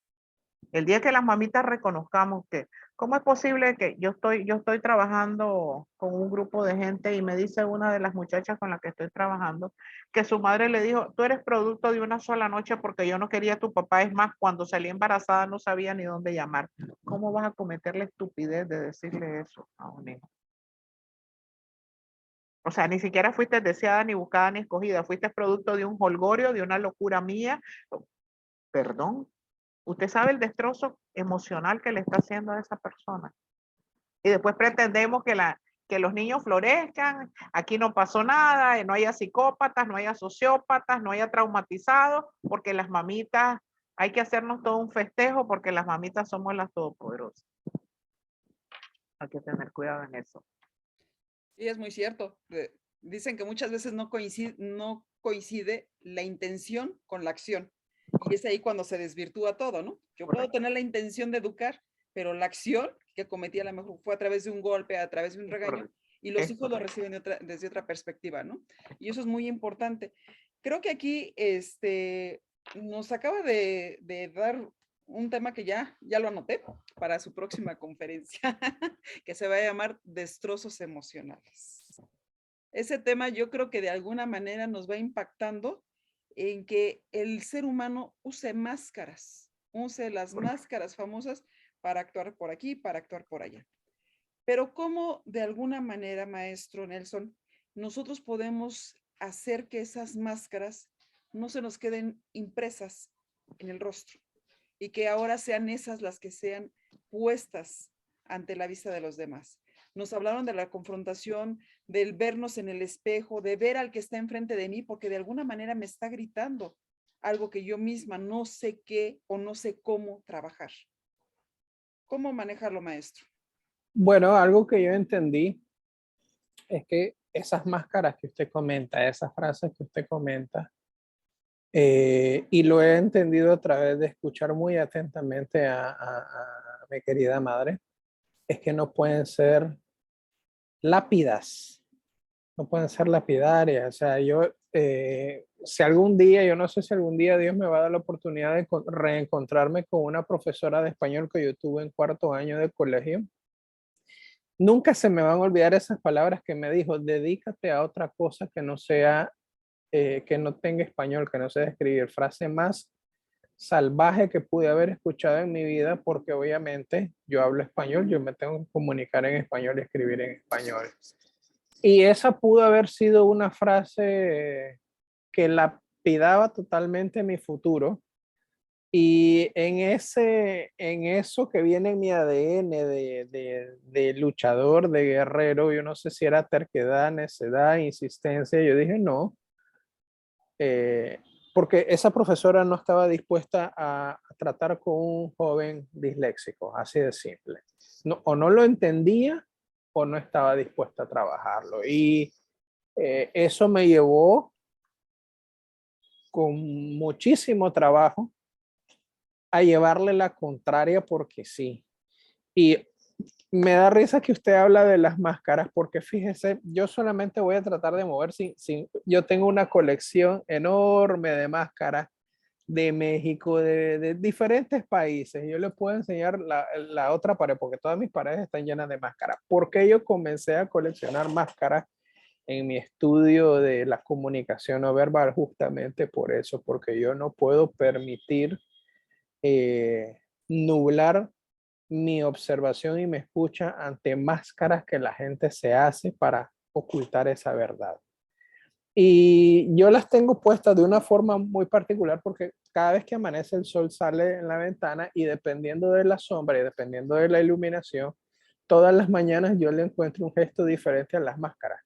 El día que las mamitas reconozcamos que, ¿cómo es posible que yo estoy trabajando con un grupo de gente y me dice una de las muchachas con la que estoy trabajando que su madre le dijo, tú eres producto de una sola noche porque yo no quería a tu papá, es más, cuando salí embarazada no sabía ni dónde llamar. ¿Cómo vas a cometer la estupidez de decirle eso a un hijo? O sea, ni siquiera fuiste deseada, ni buscada, ni escogida, fuiste producto de un holgorio, de una locura mía. Perdón. Usted sabe el destrozo emocional que le está haciendo a esa persona. Y después pretendemos que los niños florezcan, aquí no pasó nada, no haya psicópatas, no haya sociópatas, no haya traumatizados, porque las mamitas, hay que hacernos todo un festejo porque las mamitas somos las todopoderosas. Hay que tener cuidado en eso. Y es muy cierto. Dicen que muchas veces no coincide la intención con la acción. Y es ahí cuando se desvirtúa todo, ¿no? Yo puedo tener la intención de educar, pero la acción que cometí a lo mejor fue a través de un golpe, a través de un regaño, y los hijos lo reciben desde otra perspectiva, ¿no? Y eso es muy importante. Creo que aquí nos acaba de dar un tema que ya lo anoté para su próxima conferencia, que se va a llamar destrozos emocionales. Ese tema yo creo que de alguna manera nos va impactando en que el ser humano use máscaras, use las máscaras famosas para actuar por aquí, para actuar por allá. Pero cómo de alguna manera, maestro Nelson, nosotros podemos hacer que esas máscaras no se nos queden impresas en el rostro y que ahora sean esas las que sean puestas ante la vista de los demás. Nos hablaron de la confrontación, del vernos en el espejo, de ver al que está enfrente de mí, porque de alguna manera me está gritando algo que yo misma no sé qué o no sé cómo trabajar. ¿Cómo manejarlo, maestro? Bueno, algo que yo entendí es que esas máscaras que usted comenta, esas frases que usted comenta, y lo he entendido a través de escuchar muy atentamente a mi querida madre, es que no pueden ser lápidas, no pueden ser lapidarias. O sea, si algún día, yo no sé si algún día Dios me va a dar la oportunidad de reencontrarme con una profesora de español que yo tuve en cuarto año de colegio, nunca se me van a olvidar esas palabras que me dijo: dedícate a otra cosa que no sea, que no tenga español, que no sea escribir. Frase más salvaje que pude haber escuchado en mi vida, porque obviamente yo hablo español, yo me tengo que comunicar en español y escribir en español. Y esa pudo haber sido una frase que lapidaba totalmente mi futuro. Y en eso que viene en mi ADN de luchador, de guerrero, yo no sé si era terquedad, necedad, insistencia, yo dije no, eh, porque esa profesora no estaba dispuesta a tratar con un joven disléxico, así de simple. No, o no lo entendía o no estaba dispuesta a trabajarlo. Y eso me llevó con muchísimo trabajo a llevarle la contraria porque sí. Y me da risa que usted habla de las máscaras porque fíjese, yo solamente voy a tratar de mover yo tengo una colección enorme de máscaras de México, de diferentes países. Yo le puedo enseñar la otra pared porque todas mis paredes están llenas de máscaras. ¿Por qué yo comencé a coleccionar máscaras en mi estudio de la comunicación no verbal? Justamente por eso, porque yo no puedo permitir nublar mi observación y me escucha ante máscaras que la gente se hace para ocultar esa verdad. Y yo las tengo puestas de una forma muy particular porque cada vez que amanece el sol sale en la ventana y dependiendo de la sombra y dependiendo de la iluminación, todas las mañanas yo le encuentro un gesto diferente a las máscaras.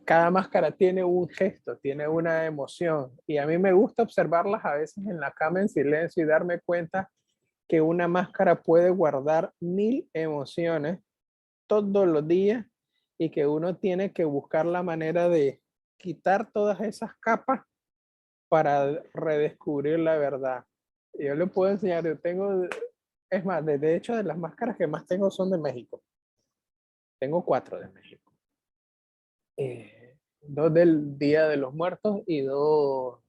Cada máscara tiene un gesto, tiene una emoción y a mí me gusta observarlas a veces en la cama en silencio y darme cuenta que una máscara puede guardar 1000 emociones todos los días y que uno tiene que buscar la manera de quitar todas esas capas para redescubrir la verdad. Y yo le puedo enseñar, yo tengo, es más, de hecho, de las máscaras que más tengo son de México. Tengo 4 de México. 2 del Día de los Muertos y dos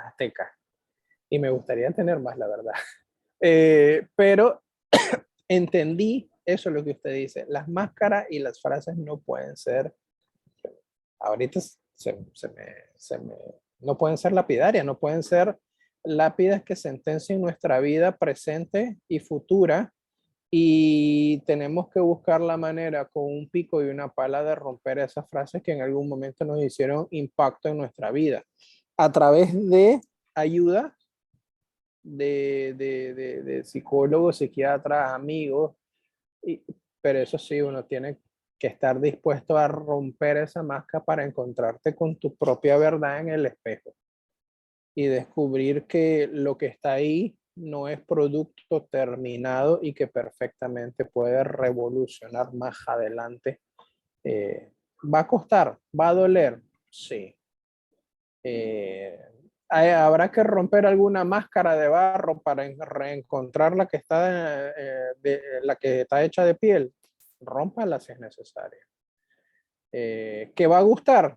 aztecas. Y me gustaría tener más, la verdad. Pero entendí eso es lo que usted dice. Las máscaras y las frases no pueden ser, ahorita no pueden ser lapidarias, no pueden ser lápidas que sentencien nuestra vida presente y futura, y tenemos que buscar la manera con un pico y una pala de romper esas frases que en algún momento nos hicieron impacto en nuestra vida a través de ayuda de psicólogos, psiquiatras, amigos, pero eso sí, uno tiene que estar dispuesto a romper esa máscara para encontrarte con tu propia verdad en el espejo y descubrir que lo que está ahí no es producto terminado y que perfectamente puede revolucionar más adelante. Va a costar, va a doler, sí. Habrá que romper alguna máscara de barro para reencontrar la que está, la que está hecha de piel. Rómpala si es necesario. ¿Qué va a gustar?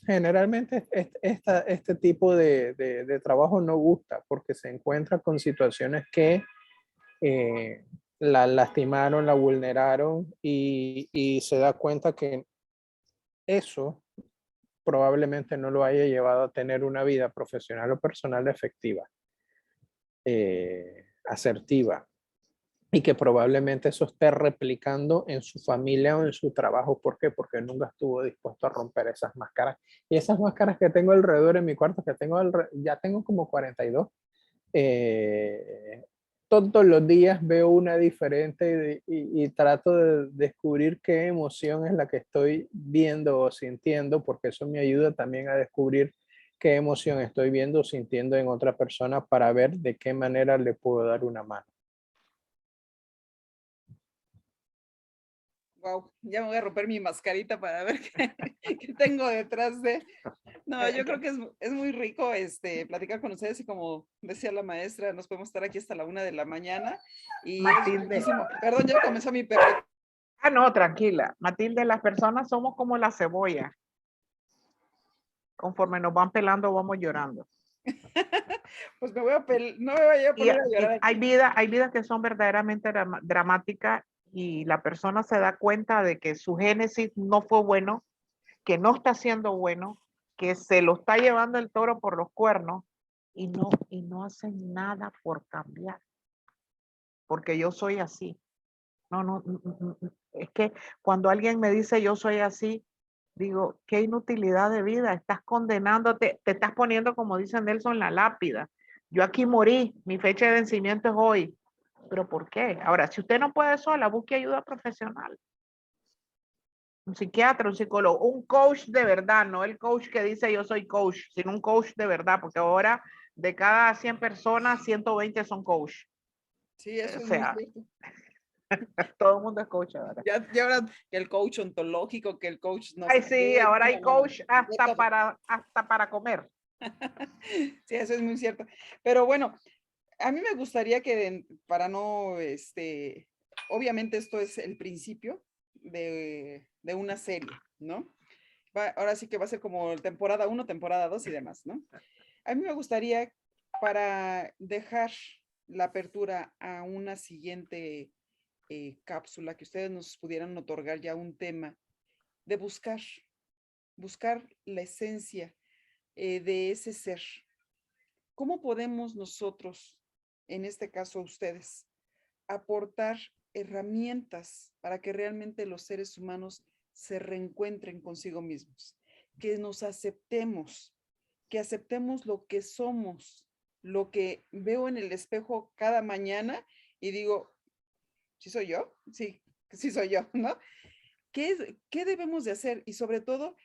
Generalmente este tipo de trabajo no gusta porque se encuentra con situaciones que la lastimaron, la vulneraron y se da cuenta que eso probablemente no lo haya llevado a tener una vida profesional o personal efectiva, asertiva, y que probablemente eso esté replicando en su familia o en su trabajo. ¿Por qué? Porque nunca estuvo dispuesto a romper esas máscaras. Y esas máscaras que tengo alrededor en mi cuarto, que tengo ya tengo como 42, todos los días veo una diferente y trato de descubrir qué emoción es la que estoy viendo o sintiendo, porque eso me ayuda también a descubrir qué emoción estoy viendo o sintiendo en otra persona para ver de qué manera le puedo dar una mano. Wow, ya me voy a romper mi mascarita para ver qué tengo detrás de. No, yo creo que es muy rico platicar con ustedes y como decía la maestra, nos podemos estar aquí hasta la 1 de la mañana y es Matilde. muchísimo. Perdón, ya comenzó mi perro. Ah, no, tranquila. Matilde, las personas somos como la cebolla. Conforme nos van pelando, vamos llorando. Pues no me voy a poner a llorar hay aquí. vidas que son verdaderamente dramáticas y la persona se da cuenta de que su génesis no fue bueno, que no está siendo bueno, que se lo está llevando el toro por los cuernos y no hacen nada por cambiar. Porque yo soy así. No. Es que cuando alguien me dice yo soy así, digo, qué inutilidad de vida, estás condenándote, te estás poniendo, como dice Nelson, la lápida. Yo aquí morí, mi fecha de vencimiento es hoy. ¿Pero por qué? Ahora, si usted no puede sola, busque ayuda profesional. Un psiquiatra, un psicólogo, un coach de verdad, no el coach que dice yo soy coach, sino un coach de verdad, porque ahora de cada 100 personas, 120 son coach. Sí, eso O es muy sea, cierto. todo el mundo es coach ahora. Ya ahora que el coach ontológico, que el coach no Ay, sé sí, qué. ahora hay coach De todo. hasta para comer. Sí, eso es muy cierto. Pero bueno, a mí me gustaría que para no, obviamente esto es el principio de una serie, ¿no? Ahora sí que va a ser como temporada 1, temporada 2 y demás, ¿no? A mí me gustaría, para dejar la apertura a una siguiente cápsula, que ustedes nos pudieran otorgar ya un tema de buscar la esencia de ese ser. ¿Cómo podemos nosotros, en este caso ustedes, aportar herramientas para que realmente los seres humanos se reencuentren consigo mismos? Que nos aceptemos, que aceptemos lo que somos, lo que veo en el espejo cada mañana y digo, ¿sí soy yo? Sí, sí soy yo, ¿no? ¿Qué debemos de hacer? Y sobre todo,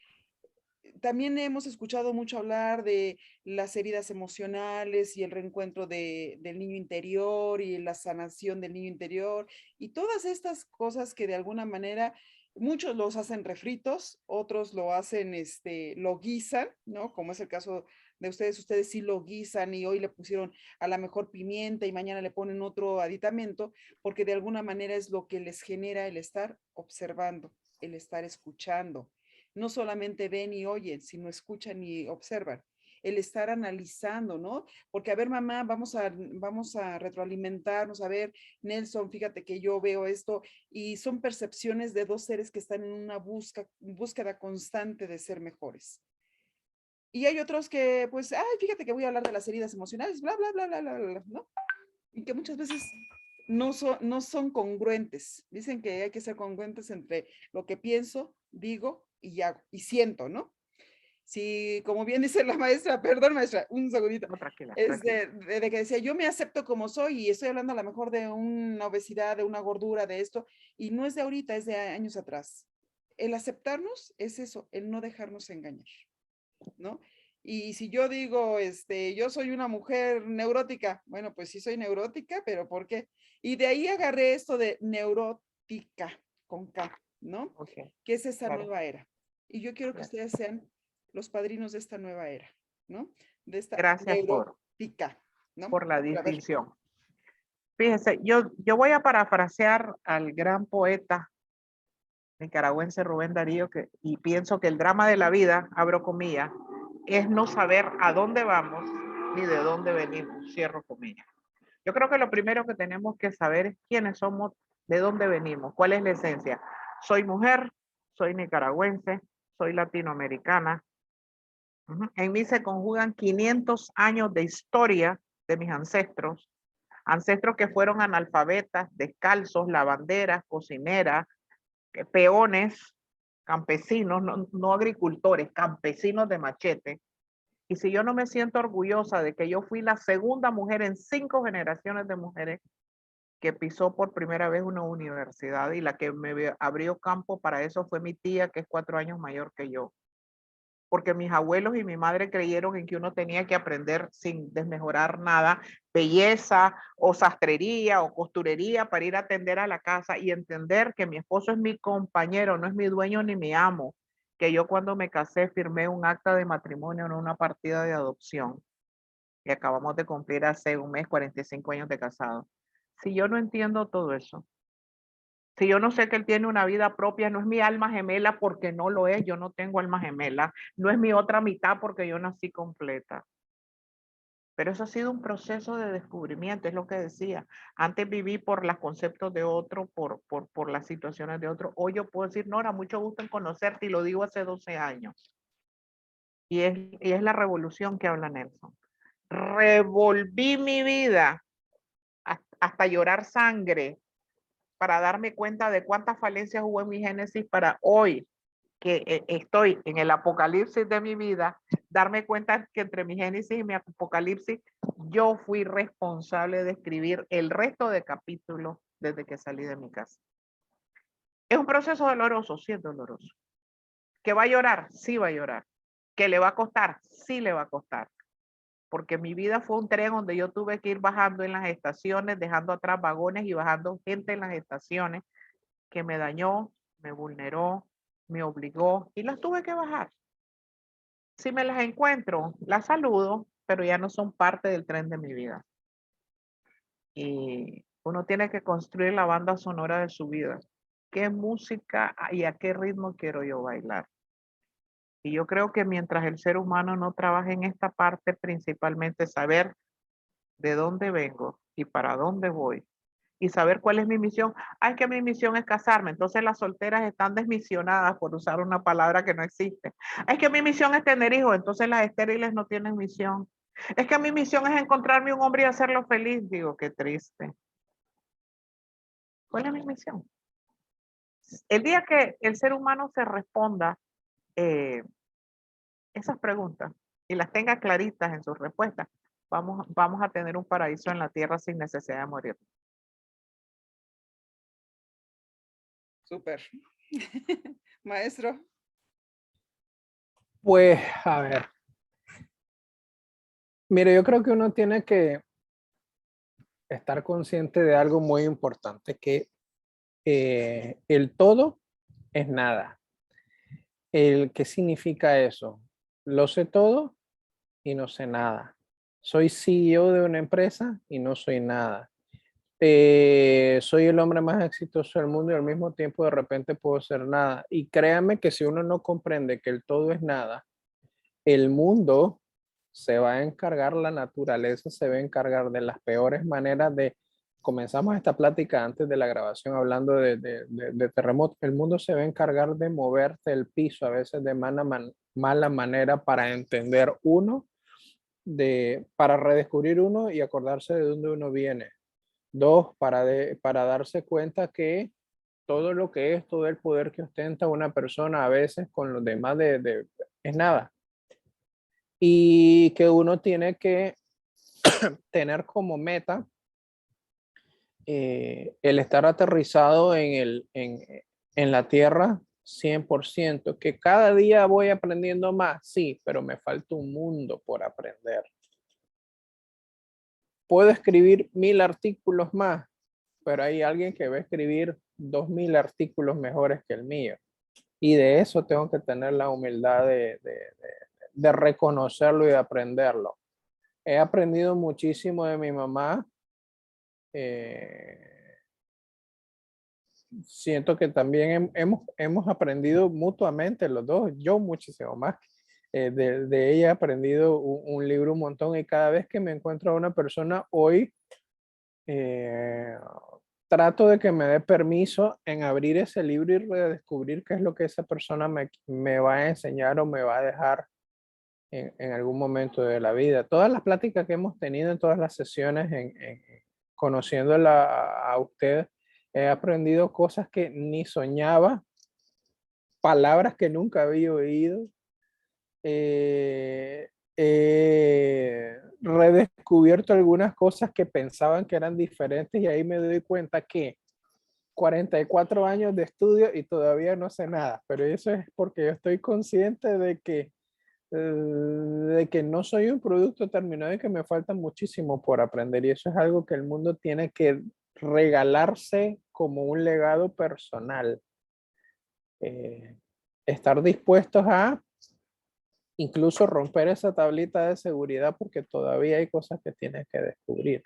también hemos escuchado mucho hablar de las heridas emocionales y el reencuentro del niño interior y la sanación del niño interior y todas estas cosas que de alguna manera Muchos los hacen refritos, otros lo hacen, lo guisan, ¿no? Como es el caso de ustedes sí lo guisan y hoy le pusieron a la mejor pimienta y mañana le ponen otro aditamento, porque de alguna manera es lo que les genera el estar observando, el estar escuchando. No solamente ven y oyen, sino escuchan y observan. El estar analizando, ¿no? Porque, a ver, mamá, vamos a retroalimentarnos, a ver, Nelson, fíjate que yo veo esto, y son percepciones de dos seres que están en una búsqueda constante de ser mejores. Y hay otros que, pues, ay, fíjate que voy a hablar de las heridas emocionales, bla, bla, bla, bla, bla, bla, ¿no? Y que muchas veces no son congruentes. Dicen que hay que ser congruentes entre lo que pienso, digo y hago, y siento, ¿no? Si, como bien dice la maestra, perdón maestra, un segundito, No, tranquila, es tranquila. de que decía, yo me acepto como soy y estoy hablando a lo mejor de una obesidad, de una gordura, de esto, y no es de ahorita, es de años atrás. El aceptarnos es eso, el no dejarnos engañar, ¿no? Y si yo digo, yo soy una mujer neurótica, bueno, pues sí soy neurótica, pero ¿por qué? Y de ahí agarré esto de neurótica, con K, ¿no? Ok, Que es esa claro, nueva era. Y yo quiero que claro. ustedes sean los padrinos de esta nueva era, ¿no? De esta Gracias neurótica, ¿no? por la A ver, distinción. Fíjese, yo voy a parafrasear al gran poeta nicaragüense Rubén Darío, y pienso que el drama de la vida, abro comillas, es no saber a dónde vamos ni de dónde venimos, cierro comillas. Yo creo que lo primero que tenemos que saber es quiénes somos, de dónde venimos, cuál es la esencia. Soy mujer, soy nicaragüense, soy latinoamericana. En mí se conjugan 500 años de historia de mis ancestros, ancestros que fueron analfabetas, descalzos, lavanderas, cocineras, peones, campesinos, no agricultores, campesinos de machete. Y si yo no me siento orgullosa de que yo fui la segunda mujer en 5 generaciones de mujeres que pisó por primera vez una universidad, y la que me abrió campo para eso fue mi tía, que es 4 años mayor que yo. Porque mis abuelos y mi madre creyeron en que uno tenía que aprender sin desmejorar nada, belleza o sastrería o costurería para ir a atender a la casa y entender que mi esposo es mi compañero, no es mi dueño ni mi amo, que yo cuando me casé firmé un acta de matrimonio, no una partida de adopción, y acabamos de cumplir hace un mes 45 años de casado. Si yo no entiendo todo eso, si yo no sé que él tiene una vida propia, no es mi alma gemela porque no lo es, yo no tengo alma gemela, no es mi otra mitad porque yo nací completa. Pero eso ha sido un proceso de descubrimiento, es lo que decía. Antes viví por los conceptos de otro, por las situaciones de otro. Hoy yo puedo decir, Nora, mucho gusto en conocerte, y lo digo hace 12 años. Y es la revolución que habla Nelson. Revolví mi vida hasta llorar sangre para darme cuenta de cuántas falencias hubo en mi génesis para hoy, que estoy en el apocalipsis de mi vida, darme cuenta que entre mi génesis y mi apocalipsis, yo fui responsable de escribir el resto de capítulos desde que salí de mi casa. Es un proceso doloroso, sí es doloroso. ¿Que va a llorar? Sí va a llorar. ¿Que le va a costar? Sí le va a costar. Porque mi vida fue un tren donde yo tuve que ir bajando en las estaciones, dejando atrás vagones y bajando gente en las estaciones que me dañó, me vulneró, me obligó, y las tuve que bajar. Si me las encuentro, las saludo, pero ya no son parte del tren de mi vida. Y uno tiene que construir la banda sonora de su vida. ¿Qué música y a qué ritmo quiero yo bailar? Y yo creo que mientras el ser humano no trabaje en esta parte, principalmente saber de dónde vengo y para dónde voy, y saber cuál es mi misión. Es que mi misión es casarme. Entonces las solteras están desmisionadas, por usar una palabra que no existe. Es que mi misión es tener hijos. Entonces las estériles no tienen misión. Es que mi misión es encontrarme un hombre y hacerlo feliz. Digo, qué triste. ¿Cuál es mi misión? El día que el ser humano se responda esas preguntas y las tenga claritas en sus respuestas, vamos a tener un paraíso en la tierra sin necesidad de morir. súper. Maestro. Pues, a ver, mire, yo creo que uno tiene que estar consciente de algo muy importante, que el todo es nada. ¿Qué significa eso? Lo sé todo y no sé nada. Soy CEO de una empresa y no soy nada. Soy el hombre más exitoso del mundo y al mismo tiempo de repente puedo ser nada. Y créame que si uno no comprende que el todo es nada, el mundo se va a encargar, la naturaleza se va a encargar de las peores maneras de... Comenzamos esta plática antes de la grabación hablando de terremotos. El mundo se va a encargar de moverte el piso a veces de mala manera para entender uno, para redescubrir uno y acordarse de dónde uno viene. Dos, para darse cuenta que todo lo que es, todo el poder que ostenta una persona a veces con los demás es nada. Y que uno tiene que tener como meta el estar aterrizado en la tierra 100%, que cada día voy aprendiendo más, sí, pero me falta un mundo por aprender. Puedo escribir 1000 artículos más, pero hay alguien que va a escribir 2000 artículos mejores que el mío. Y de eso tengo que tener la humildad de reconocerlo y de aprenderlo. He aprendido muchísimo de mi mamá. Siento que también hemos aprendido mutuamente los dos, yo muchísimo más. De ella he aprendido un libro un montón y cada vez que me encuentro a una persona hoy, trato de que me dé permiso en abrir ese libro y redescubrir qué es lo que esa persona me va a enseñar o me va a dejar en algún momento de la vida. Todas las pláticas que hemos tenido en todas las sesiones, conociéndola a usted, he aprendido cosas que ni soñaba, palabras que nunca había oído. He redescubierto algunas cosas que pensaban que eran diferentes y ahí me doy cuenta que 44 años de estudio y todavía no sé nada, pero eso es porque yo estoy consciente de que no soy un producto terminado y que me falta muchísimo por aprender y eso es algo que el mundo tiene que regalarse como un legado personal. Estar dispuestos a incluso romper esa tablita de seguridad porque todavía hay cosas que tienes que descubrir.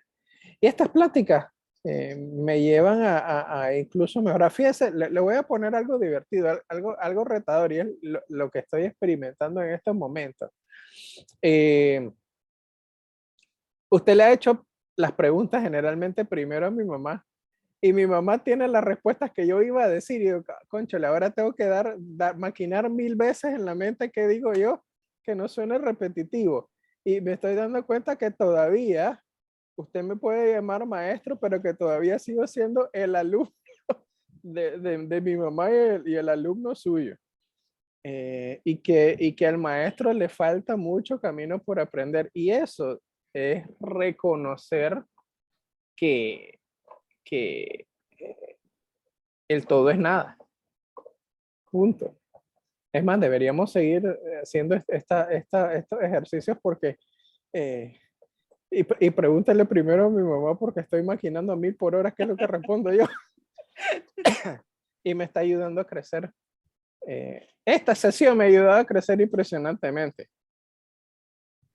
Y estas pláticas me llevan a incluso mejorar. Fíjese, le voy a poner algo divertido, algo retador y es lo que estoy experimentando en estos momentos. Usted le ha hecho las preguntas generalmente primero a mi mamá y mi mamá tiene las respuestas que yo iba a decir y digo, cónchale, ahora tengo que maquinar 1000 veces en la mente qué digo yo que no suene repetitivo. Y me estoy dando cuenta que todavía usted me puede llamar maestro, pero que todavía sigo siendo el alumno de mi mamá y el alumno suyo. Y que al maestro le falta mucho camino por aprender. Y eso es reconocer que el todo es nada. Punto. Es más, deberíamos seguir haciendo estos ejercicios porque... y pregúntale primero a mi mamá porque estoy maquinando a 1000 por hora, que es lo que respondo yo. Y me está ayudando a crecer. Esta sesión me ha ayudado a crecer impresionantemente.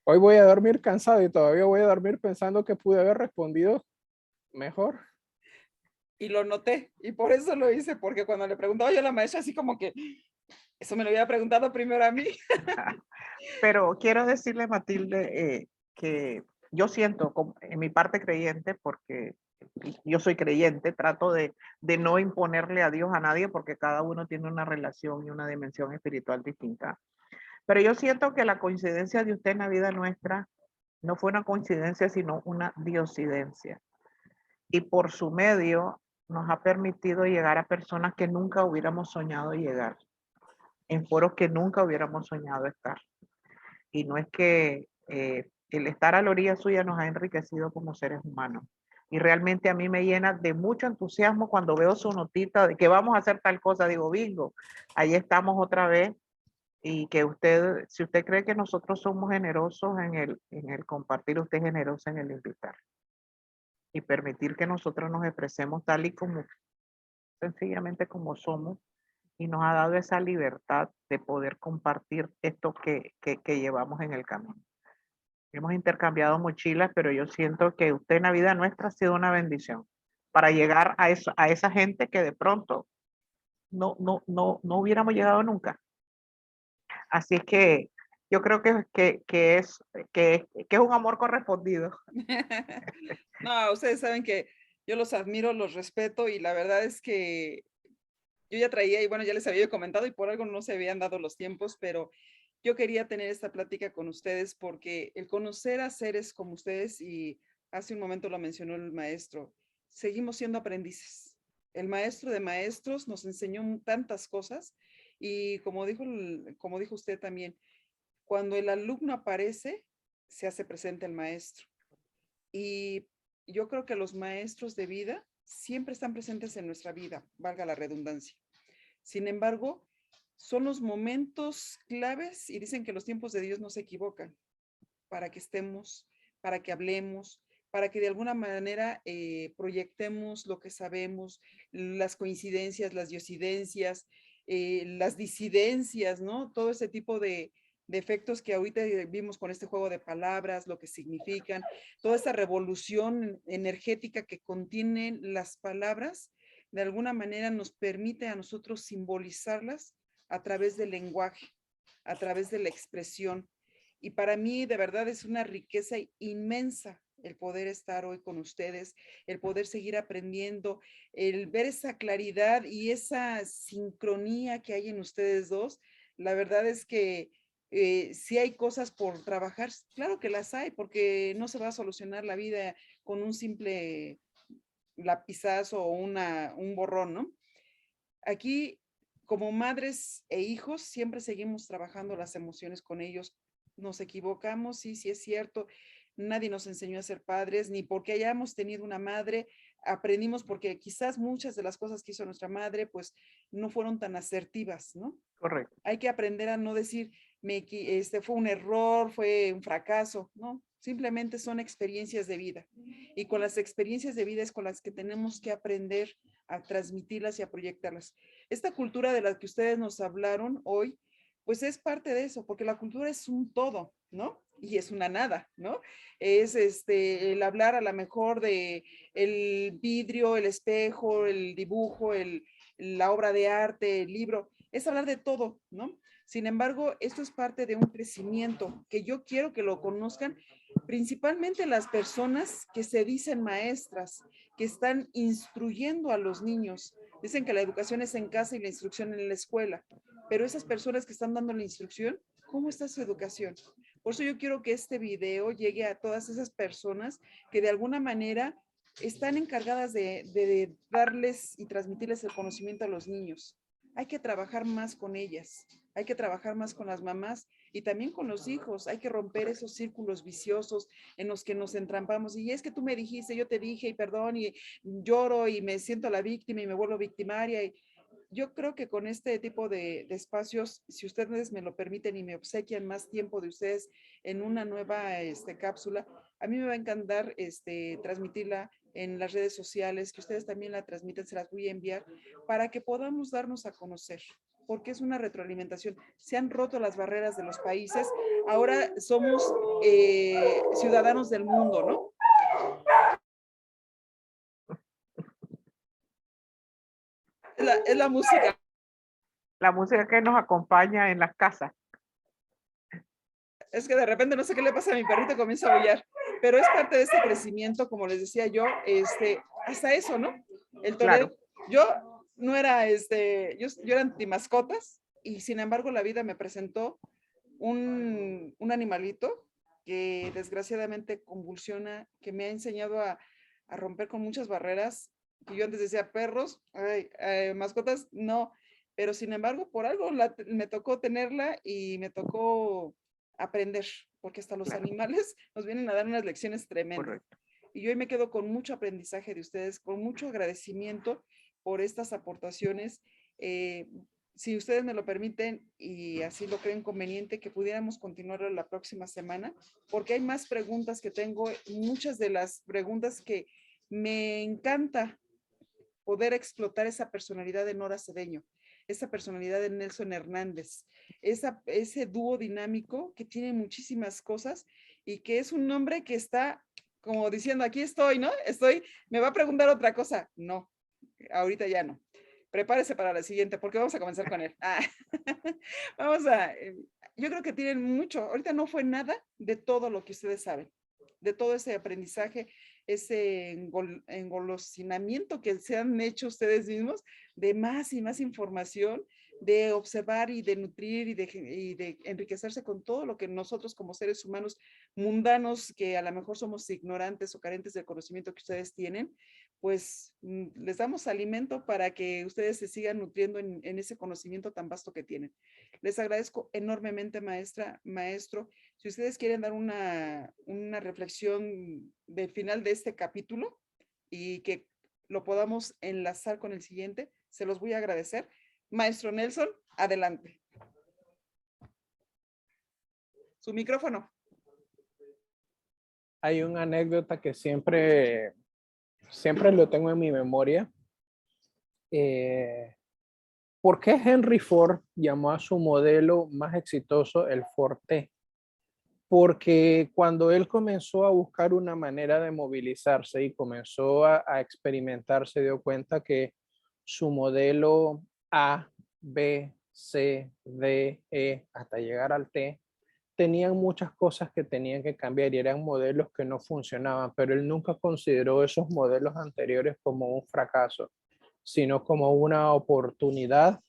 Hoy voy a dormir cansado y todavía voy a dormir pensando que pude haber respondido mejor. Y lo noté, y por eso lo hice, porque cuando le preguntaba yo a la maestra, así como que eso me lo había preguntado primero a mí. Pero quiero decirle, Matilde, que yo siento en mi parte creyente, porque yo soy creyente, trato de no imponerle a Dios a nadie, porque cada uno tiene una relación y una dimensión espiritual distinta. Pero yo siento que la coincidencia de usted en la vida nuestra no fue una coincidencia, sino una diosidencia. Y por su medio nos ha permitido llegar a personas que nunca hubiéramos soñado llegar, en foros que nunca hubiéramos soñado estar. Y no es que el estar a la orilla suya nos ha enriquecido como seres humanos. Y realmente a mí me llena de mucho entusiasmo cuando veo su notita de que vamos a hacer tal cosa. Digo, bingo, ahí estamos otra vez. Y que usted, si usted cree que nosotros somos generosos en el compartir, usted es generoso en el invitar. Y permitir que nosotros nos expresemos tal y como, sencillamente como somos. y nos ha dado esa libertad de poder compartir esto que llevamos en el camino. Hemos intercambiado mochilas, pero yo siento que usted en la vida nuestra ha sido una bendición para llegar a, eso, a esa gente que de pronto no hubiéramos llegado nunca. Así es que yo creo que es un amor correspondido. No, ustedes saben que yo los admiro, los respeto y la verdad es que yo ya traía y bueno, ya les había comentado y por algo no se habían dado los tiempos, pero yo quería tener esta plática con ustedes porque el conocer a seres como ustedes, y hace un momento lo mencionó el maestro, seguimos siendo aprendices. El maestro de maestros nos enseñó tantas cosas y como dijo usted también, cuando el alumno aparece, se hace presente el maestro. Y yo creo que los maestros de vida siempre están presentes en nuestra vida, valga la redundancia. Sin embargo, son los momentos claves y dicen que los tiempos de Dios no se equivocan para que estemos, para que hablemos, para que de alguna manera proyectemos lo que sabemos, las coincidencias, las diosidencias, las disidencias, ¿no? Todo ese tipo de efectos que ahorita vimos con este juego de palabras, lo que significan, toda esta revolución energética que contienen las palabras, de alguna manera nos permite a nosotros simbolizarlas a través del lenguaje, a través de la expresión. Y para mí de verdad es una riqueza inmensa el poder estar hoy con ustedes, el poder seguir aprendiendo, el ver esa claridad y esa sincronía que hay en ustedes dos. La verdad es que si hay cosas por trabajar, claro que las hay, porque no se va a solucionar la vida con un simple lapizazo o un borrón, ¿no? Aquí, como madres e hijos, siempre seguimos trabajando las emociones con ellos. Nos equivocamos, sí, sí es cierto. Nadie nos enseñó a ser padres, ni porque hayamos tenido una madre, aprendimos porque quizás muchas de las cosas que hizo nuestra madre, pues no fueron tan asertivas, ¿no? Correcto. Hay que aprender a no decir, fue un error, fue un fracaso, ¿no? Simplemente son experiencias de vida. Y con las experiencias de vida es con las que tenemos que aprender a transmitirlas y a proyectarlas. Esta cultura de la que ustedes nos hablaron hoy, pues es parte de eso, porque la cultura es un todo, ¿no? Y es una nada, ¿no? Es el hablar a lo mejor de el vidrio, el espejo, el dibujo, la obra de arte, el libro, es hablar de todo, ¿no? Sin embargo, esto es parte de un crecimiento que yo quiero que lo conozcan, principalmente las personas que se dicen maestras, que están instruyendo a los niños. Dicen que la educación es en casa y la instrucción en la escuela, pero esas personas que están dando la instrucción, ¿cómo está su educación? Por eso yo quiero que este video llegue a todas esas personas que de alguna manera están encargadas de darles y transmitirles el conocimiento a los niños. Hay que trabajar más con ellas, hay que trabajar más con las mamás y también con los hijos. Hay que romper esos círculos viciosos en los que nos entrampamos. Y es que tú me dijiste, yo te dije, y perdón, y lloro y me siento la víctima y me vuelvo victimaria. Y yo creo que con este tipo de espacios, si ustedes me lo permiten y me obsequian más tiempo de ustedes en una nueva cápsula, a mí me va a encantar transmitirla en las redes sociales, que ustedes también la transmiten, se las voy a enviar, para que podamos darnos a conocer, porque es una retroalimentación. Se han roto las barreras de los países, ahora somos ciudadanos del mundo, ¿no? Es la música. La música que nos acompaña en las casas. Es que de repente no sé qué le pasa a mi perrito, comienza a aullar, pero es parte de este crecimiento, como les decía yo, hasta eso, ¿no? El Toledo, claro. Yo no era, yo era antimascotas y sin embargo la vida me presentó un animalito que desgraciadamente convulsiona, que me ha enseñado a romper con muchas barreras, que yo antes decía perros, mascotas, no, pero sin embargo por algo me tocó tenerla y me tocó aprender, porque hasta los animales nos vienen a dar unas lecciones tremendas. Correcto. Y yo hoy me quedo con mucho aprendizaje de ustedes, con mucho agradecimiento por estas aportaciones. Si ustedes me lo permiten y así lo creen conveniente, que pudiéramos continuar la próxima semana, porque hay más preguntas que tengo, muchas de las preguntas que me encanta poder explotar esa personalidad de Nora Cedeño, esa personalidad de Nelson Hernández, ese dúo dinámico que tiene muchísimas cosas y que es un hombre que está como diciendo, aquí estoy, ¿no? Me va a preguntar otra cosa. No, ahorita ya no. Prepárese para la siguiente, porque vamos a comenzar con él. Yo creo que tienen mucho, ahorita no fue nada de todo lo que ustedes saben, de todo ese aprendizaje, ese engolosinamiento que se han hecho ustedes mismos de más y más información, de observar y de nutrir y de enriquecerse con todo lo que nosotros como seres humanos mundanos, que a lo mejor somos ignorantes o carentes del conocimiento que ustedes tienen, pues les damos alimento para que ustedes se sigan nutriendo en ese conocimiento tan vasto que tienen. Les agradezco enormemente, maestra, maestro. Si ustedes quieren dar una reflexión del final de este capítulo y que lo podamos enlazar con el siguiente, se los voy a agradecer. Maestro Nelson, adelante. Su micrófono. Hay una anécdota que siempre lo tengo en mi memoria. ¿Por qué Henry Ford llamó a su modelo más exitoso el Ford T? Porque cuando él comenzó a buscar una manera de movilizarse y comenzó a experimentar, se dio cuenta que su modelo A, B, C, D, E, hasta llegar al T, tenían muchas cosas que tenían que cambiar y eran modelos que no funcionaban, pero él nunca consideró esos modelos anteriores como un fracaso, sino como una oportunidad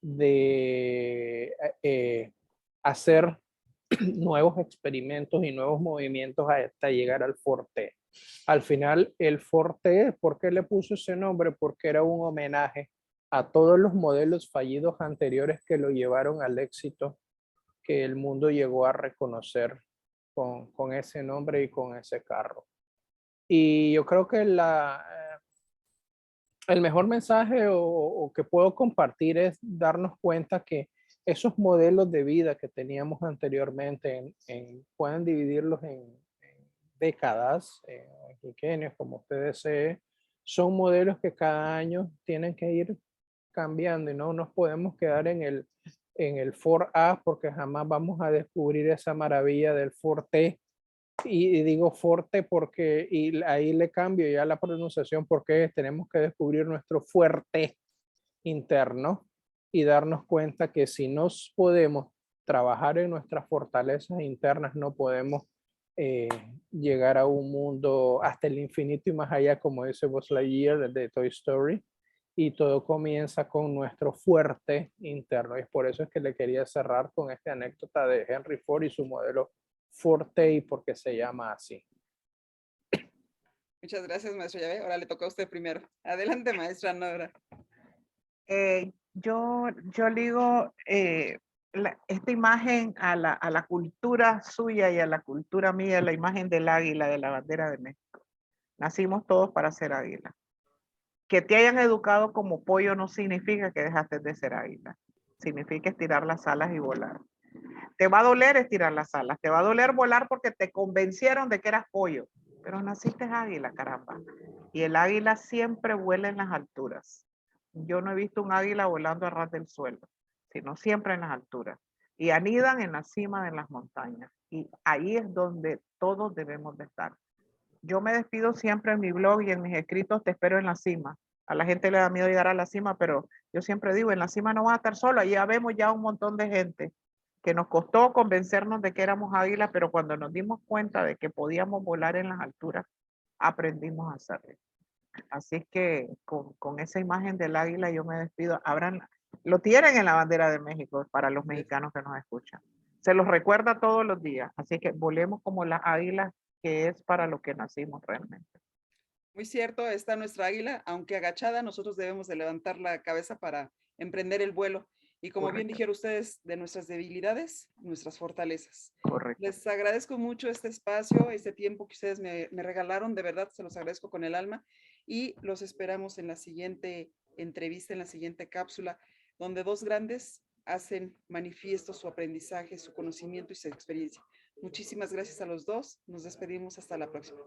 de hacer nuevos experimentos y nuevos movimientos hasta llegar al Forte. Al final, el Forte, ¿por qué le puso ese nombre? Porque era un homenaje a todos los modelos fallidos anteriores que lo llevaron al éxito que el mundo llegó a reconocer con ese nombre y con ese carro. Y yo creo que el mejor mensaje o que puedo compartir es darnos cuenta que esos modelos de vida que teníamos anteriormente pueden dividirlos en décadas, en quinquenios, como usted desee, son modelos que cada año tienen que ir cambiando y no nos podemos quedar en el Ford A porque jamás vamos a descubrir esa maravilla del Ford T. Y digo fuerte porque, y ahí le cambio ya la pronunciación porque tenemos que descubrir nuestro fuerte interno y darnos cuenta que si no podemos trabajar en nuestras fortalezas internas, no podemos llegar a un mundo hasta el infinito y más allá, como dice Buzz Lightyear de Toy Story. Y todo comienza con nuestro fuerte interno. Y por eso es que le quería cerrar con esta anécdota de Henry Ford y su modelo Forte y por qué se llama así. Muchas gracias, maestro. Ya ve, ahora le toca a usted primero. Adelante, maestra Nora. Yo ligo esta imagen a la cultura suya y a la cultura mía, la imagen del águila, de la bandera de México. Nacimos todos para ser águila. Que te hayan educado como pollo no significa que dejaste de ser águila. Significa estirar las alas y volar. Te va a doler estirar las alas, te va a doler volar porque te convencieron de que eras pollo, pero naciste águila, caramba. Y el águila siempre vuela en las alturas. Yo no he visto un águila volando a ras del suelo, sino siempre en las alturas. Y anidan en la cima de las montañas. Y ahí es donde todos debemos de estar. Yo me despido siempre en mi blog y en mis escritos, te espero en la cima. A la gente le da miedo llegar a la cima, pero yo siempre digo, en la cima no vas a estar solo, allí ya vemos ya un montón de gente que nos costó convencernos de que éramos águilas, pero cuando nos dimos cuenta de que podíamos volar en las alturas, aprendimos a hacerlo. Así es que con esa imagen del águila yo me despido. Lo tienen en la bandera de México para los mexicanos que nos escuchan. Se los recuerda todos los días. Así que volemos como las águilas, que es para lo que nacimos realmente. Muy cierto, está nuestra águila, aunque agachada, nosotros debemos de levantar la cabeza para emprender el vuelo. Y como Correcto. bien dijeron ustedes, de nuestras debilidades, nuestras fortalezas. Correcto. Les agradezco mucho este espacio, este tiempo que ustedes me regalaron, de verdad se los agradezco con el alma y los esperamos en la siguiente entrevista, en la siguiente cápsula, donde dos grandes hacen manifiesto su aprendizaje, su conocimiento y su experiencia. Muchísimas gracias a los dos, nos despedimos hasta la próxima.